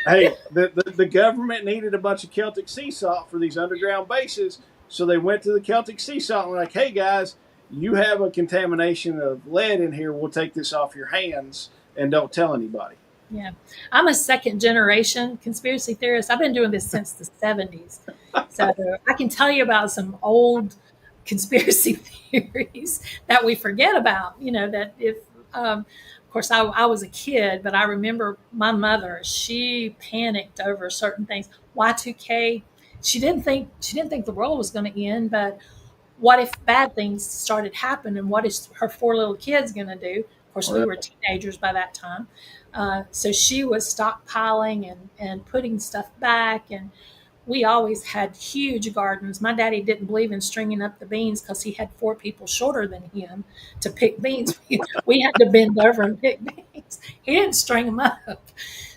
Hey, the government needed a bunch of Celtic sea salt for these underground bases, so they went to the Celtic sea salt and were like, "Hey guys, you have a contamination of lead in here. We'll take this off your hands and don't tell anybody." yeah, I'm a second generation conspiracy theorist. I've been doing this since the 70s. So I can tell you about some old conspiracy theories that we forget about, that if, of course, I was a kid, but I remember my mother, she panicked over certain things. Y2K, she didn't think the world was going to end, but what if bad things started happening? And what is her 4 little kids going to do? Of course, we were teenagers by that time. So she was stockpiling and putting stuff back. And we always had huge gardens. My daddy didn't believe in stringing up the beans because he had 4 people shorter than him to pick beans. We had to bend over and pick beans. He didn't string them up.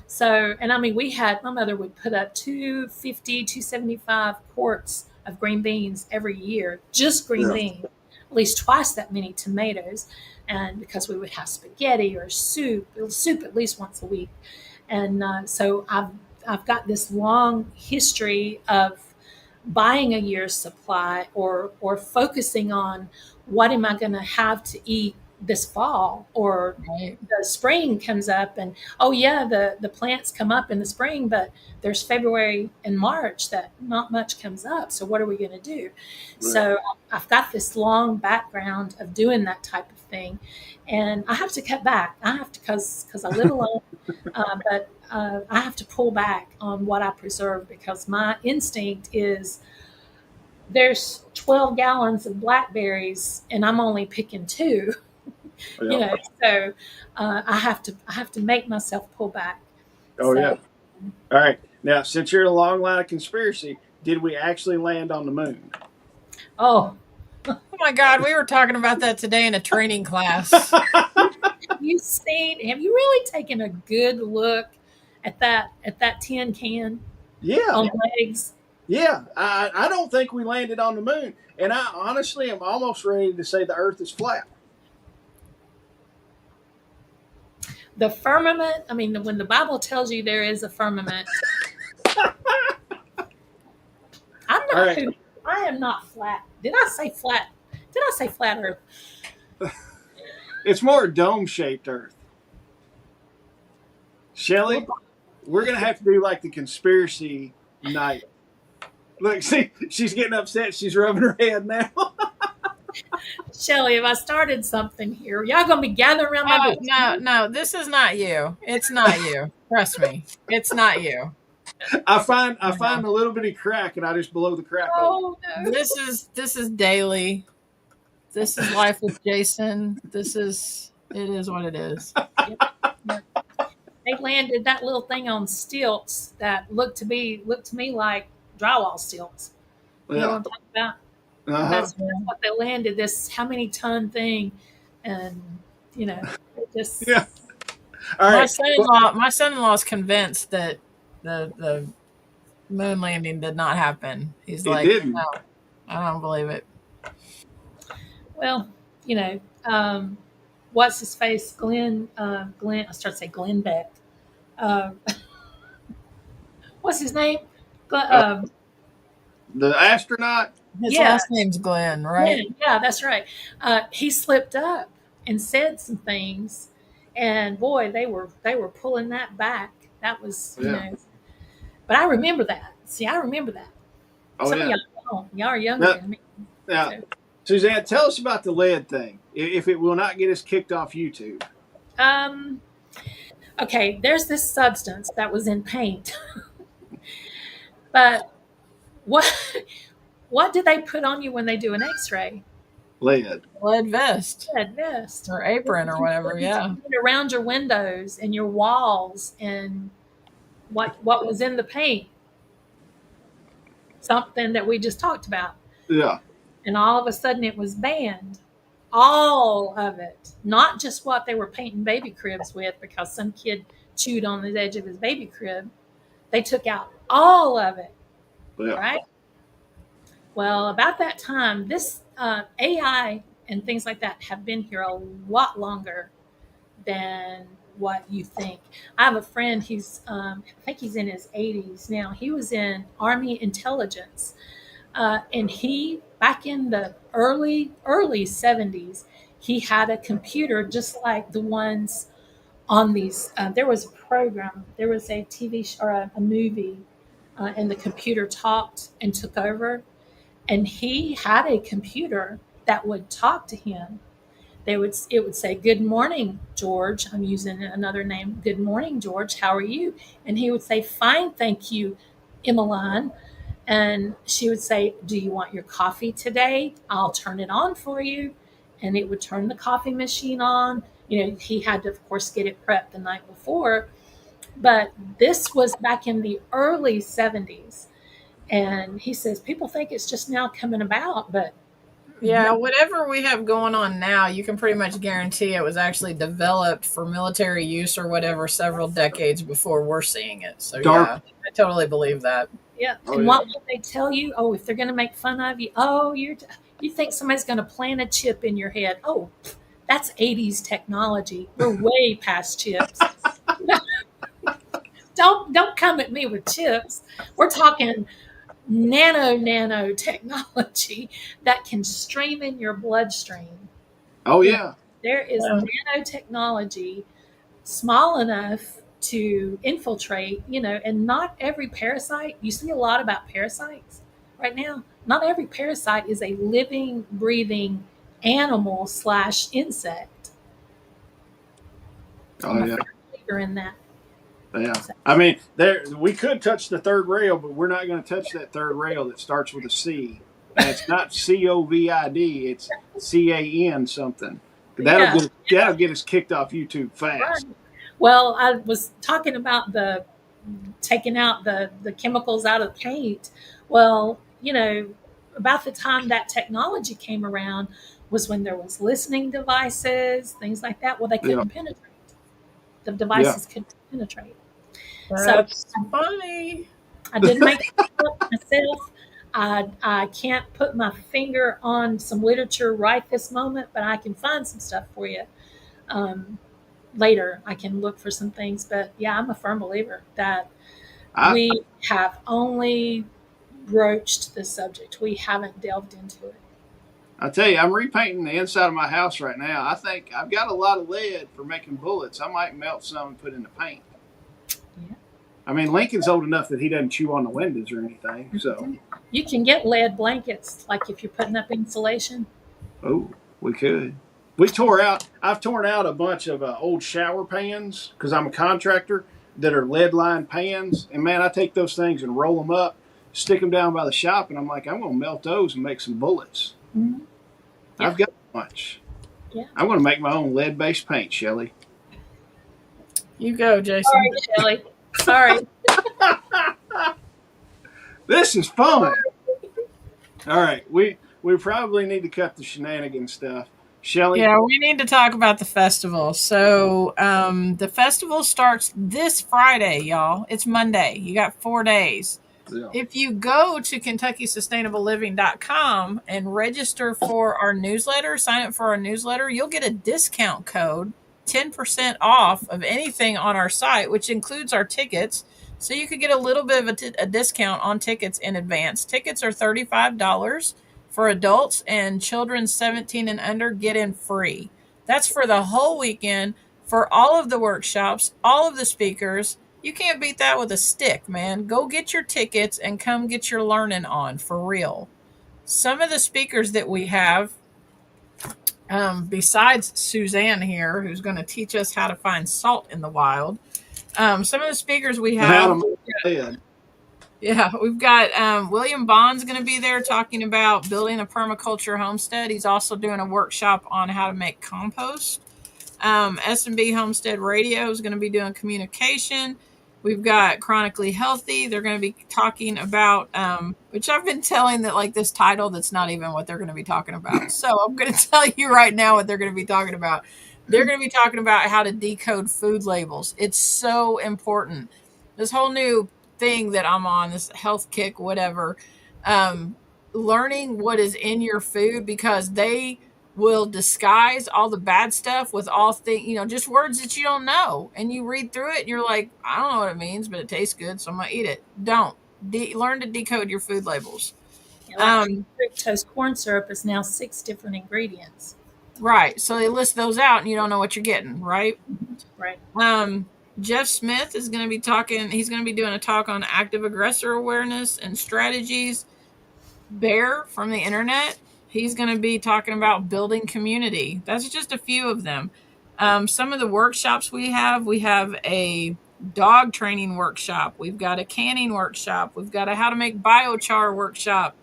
So, and I mean, my mother would put up 250, 275 quarts of green beans every year, just green beans, at least twice that many tomatoes. And because we would have spaghetti or soup at least once a week. And so I've got this long history of buying a year's supply or focusing on what am I going to have to eat this fall, or Right. the spring comes up and the plants come up in the spring, but there's February and March that not much comes up. So what are we going to do? Right. So I've got this long background of doing that type of thing, and I have to cut back. I have to, because I live alone, but I have to pull back on what I preserve because my instinct is there's 12 gallons of blackberries and I'm only picking 2. Yeah. So I have to make myself pull back. Oh, yeah. All right. Now, since you're in a long line of conspiracy, did we actually land on the moon? Oh my God, we were talking about that today in a training class. Have you really taken a good look at that tin can? Yeah. On legs? Yeah. I don't think we landed on the moon. And I honestly am almost ready to say the Earth is flat. The firmament, I mean, when the Bible tells you there is a firmament, I am not flat. Did I say flat? Did I say flat Earth? It's more dome-shaped Earth. Shelly, we're gonna have to do like the conspiracy night. Look, see, she's getting upset. She's rubbing her head now. Shelly, if I started something here, y'all gonna be gathering around my books. No, this is not you. It's not you. Trust me, it's not you. I find a little bitty crack, and I just blow the crack open. Oh no. This is daily. This is life with Jason. It is what it is. They landed that little thing on stilts that looked to me like drywall stilts. You know what I'm talking about? That's what they landed, this how many ton thing, and it just Yeah. All right. My son-in-law is convinced that the moon landing did not happen. He's like, didn't. No, I don't believe it. Well, what's his face? Glenn, I start to say Glenn Beck. What's his name? The astronaut. His last name's Glenn, right? Yeah, that's right. He slipped up and said some things, and boy, they were pulling that back. That was, but I remember that. See, I remember that. Oh, Some of y'all don't. Y'all are younger than me. Yeah. So. Suzanne, tell us about the lead thing. If it will not get us kicked off YouTube. Okay, there's this substance that was in paint. But what do they put on you when they do an x-ray? Lead vest. Lead vest. Or apron or whatever, yeah. Around your windows and your walls, and what was in the paint? Something that we just talked about. Yeah. And all of a sudden it was banned. All of it. Not just what they were painting baby cribs with because some kid chewed on the edge of his baby crib. They took out all of it. Yeah. Right? Well, about that time, this AI and things like that have been here a lot longer than what you think. I have a friend, I think he's in his 80s now. He was in Army intelligence. And he, back in the early 70s, he had a computer just like the ones on these. There was a program, there was a TV show or a movie, and the computer talked and took over. And he had a computer that would talk to him. It would say, "Good morning, George." I'm using another name. "Good morning, George. How are you?" And he would say, "Fine, thank you, Emmeline." And she would say, "Do you want your coffee today? I'll turn it on for you." And it would turn the coffee machine on. He had to, of course, get it prepped the night before. But this was back in the early 70s. And he says, people think it's just now coming about, but yeah, whatever we have going on now, you can pretty much guarantee it was actually developed for military use or whatever several decades before we're seeing it. So yeah, I totally believe that. Yeah. And what will they tell you? Oh, if they're going to make fun of you, you think somebody's going to plant a chip in your head. Oh, that's 80s technology. We're way past chips. Don't come at me with chips. We're talking nano technology that can stream in your bloodstream. Oh yeah. There is nanotechnology small enough to infiltrate, and not every parasite, you see a lot about parasites right now. Not every parasite is a living, breathing animal / insect. I'm a believer in that. Yeah. I mean, we could touch the third rail, but we're not going to touch that third rail that starts with a C. And it's not COVID, it's CAN something. That'll get us kicked off YouTube fast. Right. Well, I was talking about taking out the chemicals out of paint. Well, about the time that technology came around was when there was listening devices, things like that. Well, they couldn't penetrate. The devices couldn't penetrate. That's funny. I didn't make it up myself. I can't put my finger on some literature right this moment, but I can find some stuff for you. Later, I can look for some things. But yeah, I'm a firm believer that we have only broached the subject. We haven't delved into it. I tell you, I'm repainting the inside of my house right now. I think I've got a lot of lead for making bullets. I might melt some and put in the paint. I mean, Lincoln's old enough that he doesn't chew on the windows or anything. So, You can get lead blankets, like if you're putting up insulation. oh, we could. We tore out. I've torn out a bunch of old shower pans because I'm a contractor that are lead lined pans, and man, I take those things and roll them up, stick them down by the shop, and I'm like, I'm gonna melt those and make some bullets. Mm-hmm. Yeah. I've got a bunch. Yeah. I'm gonna make my own lead based paint, Shelly. You go, Jason. Sorry, Shelly. Sorry. This is fun. All right, we probably need to cut the shenanigan stuff. Shelly? Yeah, we need to talk about the festival. So the festival starts this Friday, y'all. It's Monday. You got 4 days. Yeah. If you go to KentuckySustainableLiving.com and register for our newsletter, sign up for our newsletter, you'll get a discount code, 10% off of anything on our site, which includes our tickets. So you could get a little bit of a discount on tickets in advance. Tickets are $35 for adults, and children 17 and under get in free. That's for the whole weekend, for all of the workshops, all of the speakers. You can't beat that with a stick, man. Go get your tickets and come get your learning on for real. Some of the speakers that we have, besides Suzanne here, who's going to teach us how to find salt in the wild, some of the speakers we have. Yeah, we've got William Bond's going to be there talking about building a permaculture homestead. He's also doing a workshop on how to make compost. S&B Homestead Radio is going to be doing communication. We've got Chronically Healthy. They're going to be talking about, which I've been telling that like this title, that's not even what they're going to be talking about. So I'm going to tell you right now what they're going to be talking about. They're going to be talking about how to decode food labels. It's so important. This whole new thing that I'm on, this health kick, whatever, learning what is in your food, because they will disguise all the bad stuff with all things, just words that you don't know. And you read through it and you're like, I don't know what it means, but it tastes good, so I'm going to eat it. Don't. Learn to decode your food labels. Yeah, like fructose corn syrup is now 6 different ingredients. Right. So they list those out and you don't know what you're getting, right? Right. Jeff Smith is going to be talking. He's going to be doing a talk on active aggressor awareness and strategies. Bear from the internet, he's going to be talking about building community. That's just a few of them. Some of the workshops we have a dog training workshop. We've got a canning workshop. We've got a how to make biochar workshop.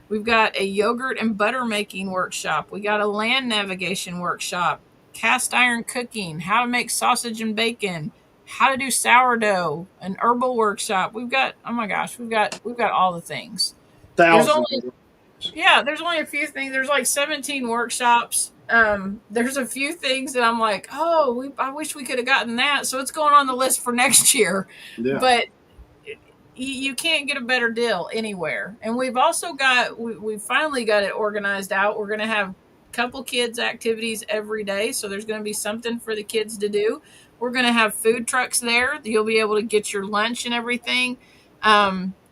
We've got a yogurt and butter making workshop. We got a land navigation workshop, cast iron cooking, how to make sausage and bacon, how to do sourdough, an herbal workshop. We've got, oh my gosh, we've got all the things. There's only a few things. There's like 17 workshops. There's a few things that I'm like, I wish we could have gotten that. So it's going on the list for next year. Yeah. But you can't get a better deal anywhere. And we've also got, we finally got it organized out. We're going to have a couple kids activities every day. So there's going to be something for the kids to do. We're going to have food trucks there. You'll be able to get your lunch and everything.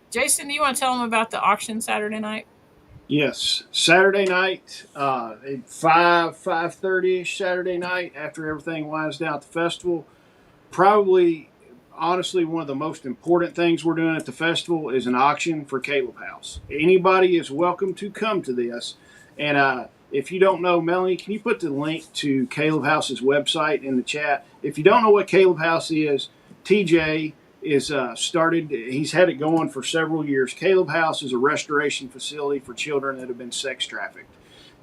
Jason, do you want to tell them about the auction Saturday night? Yes, Saturday night, 5:30ish Saturday night, after everything winds down at the festival. Probably, honestly, one of the most important things we're doing at the festival is an auction for Caleb House. Anybody is welcome to come to this. And if you don't know, Melanie, can you put the link to Caleb House's website in the chat? If you don't know what Caleb House is, TJ is started. He's had it going for several years. Caleb House is a restoration facility for children that have been sex trafficked.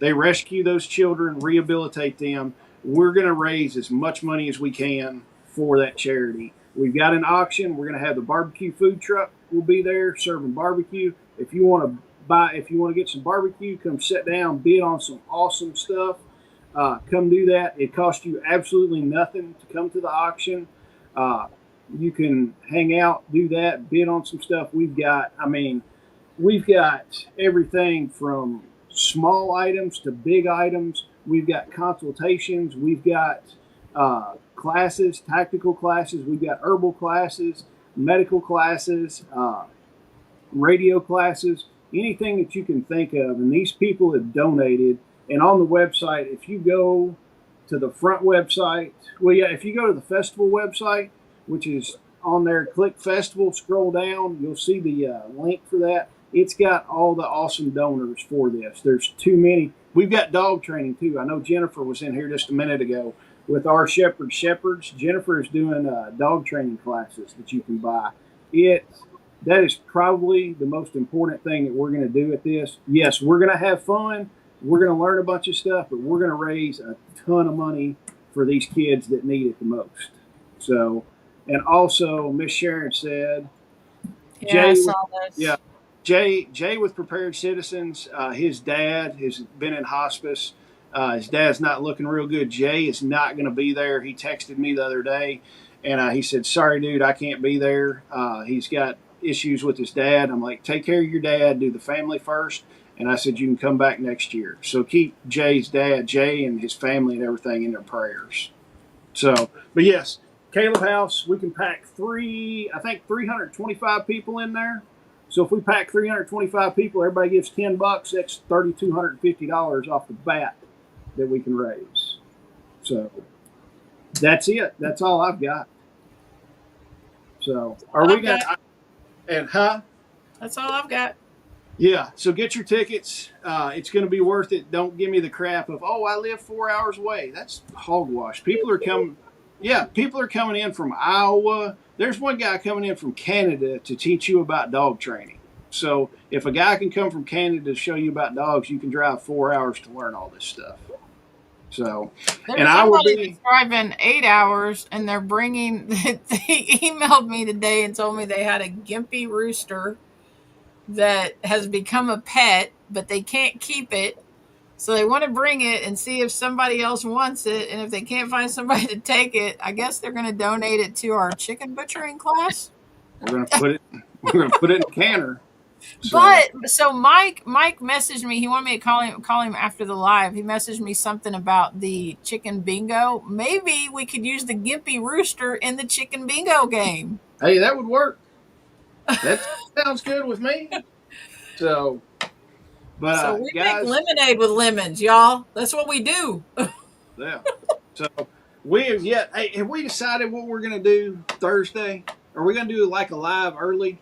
They rescue those children, rehabilitate them. We're going to raise as much money as we can for that charity. We've got an auction. We're going to have the barbecue food truck will be there serving barbecue. If you want to get some barbecue, come sit down, bid on some awesome stuff. Come do that. It costs you absolutely nothing to come to the auction. You can hang out, do that, bid on some stuff. We've got everything from small items to big items. We've got consultations. We've got classes, tactical classes. We've got herbal classes, medical classes, radio classes, anything that you can think of. And these people have donated. And on the website, if you go to the front website, if you go to the festival website, which is on there, click festival, scroll down, you'll see the link for that. It's got all the awesome donors for this. There's too many. We've got dog training too. I know Jennifer was in here just a minute ago with our shepherds. Jennifer is doing dog training classes that you can buy. That is probably the most important thing that we're going to do at this. Yes, we're going to have fun. We're going to learn a bunch of stuff, but we're going to raise a ton of money for these kids that need it the most. So, and also Miss Sharon said, Yeah, I saw those. yeah, Jay with Prepared Citizens, his dad has been in hospice. His dad's not looking real good. Jay is not going to be there. He texted me the other day, and he said, "Sorry, dude, I can't be there. He's got issues with his dad." I'm like, "Take care of your dad. Do the family first." And I said, "You can come back next year." So keep Jay's dad, Jay, and his family and everything in their prayers. So, but yes, Caleb House, we can pack 325 people in there. So if we pack 325 people, everybody gives $10. That's $3,250 off the bat that we can raise. So that's it. That's all I've got. So are we going to, and That's all I've got. Yeah. So get your tickets. It's going to be worth it. Don't give me the crap of, oh, I live 4 hours away. That's hogwash. People are coming. Yeah. People are coming in from Iowa. There's one guy coming in from Canada to teach you about dog training. So if a guy can come from Canada to show you about dogs, you can drive 4 hours to learn all this stuff. So, and I will be driving 8 hours, and they're bringing. They emailed me today and told me they had a gimpy rooster that has become a pet, but they can't keep it. So they want to bring it and see if somebody else wants it. And if they can't find somebody to take it, I guess they're going to donate it to our chicken butchering class. We're going to put it in a canner. So. But so Mike messaged me. He wanted me to call him after the live. He messaged me something about the chicken bingo. Maybe we could use the gimpy rooster in the chicken bingo game. Hey, that would work. That sounds good with me. So we guys, make lemonade with lemons, y'all. That's what we do. Yeah. So have we decided what we're going to do Thursday? Are we going to do like a live early?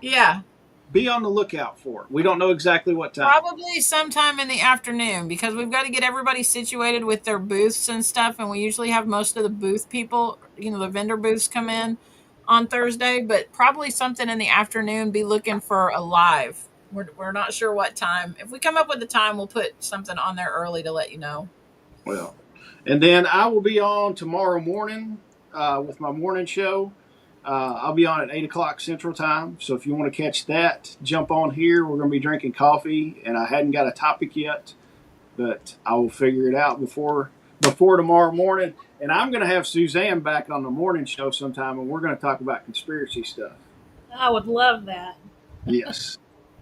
Yeah. Be on the lookout for it. We don't know exactly what time. Probably sometime in the afternoon, because we've got to get everybody situated with their booths and stuff, and we usually have most of the booth people, the vendor booths come in on Thursday, but probably something in the afternoon. Be looking for a live. We're not sure what time. If we come up with the time, we'll put something on there early to let you know. Well, and then I will be on tomorrow morning with my morning show. I'll be on at 8 o'clock Central Time. So if you want to catch that, jump on here. We're going to be drinking coffee, and I hadn't got a topic yet, but I will figure it out before tomorrow morning. And I'm going to have Suzanne back on the morning show sometime, and we're going to talk about conspiracy stuff. I would love that. Yes.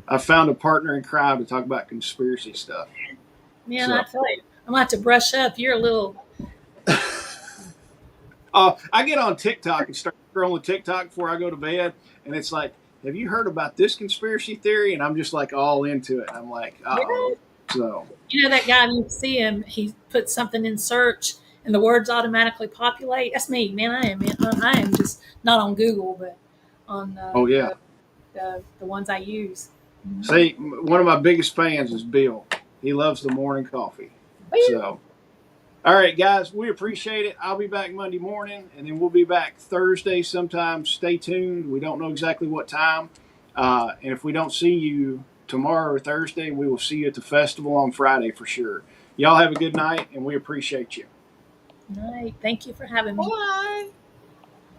I found a partner in crime to talk about conspiracy stuff. Man, I tell you, I'm going to have to brush up. You're a little... I get on TikTok and start scrolling TikTok before I go to bed, and it's like, have you heard about this conspiracy theory? And I'm just like all into it. I'm like, uh-oh. So that guy, you see him, he puts something in search and the words automatically populate. That's me, man. I am just not on Google, but on the ones I use. See, one of my biggest fans is Bill. He loves the morning coffee. So, all right, guys, we appreciate it. I'll be back Monday morning, and then we'll be back Thursday sometime. Stay tuned. We don't know exactly what time. And if we don't see you tomorrow or Thursday, we will see you at the festival on Friday for sure. Y'all have a good night, and we appreciate you. All right. Thank you for having me. Bye.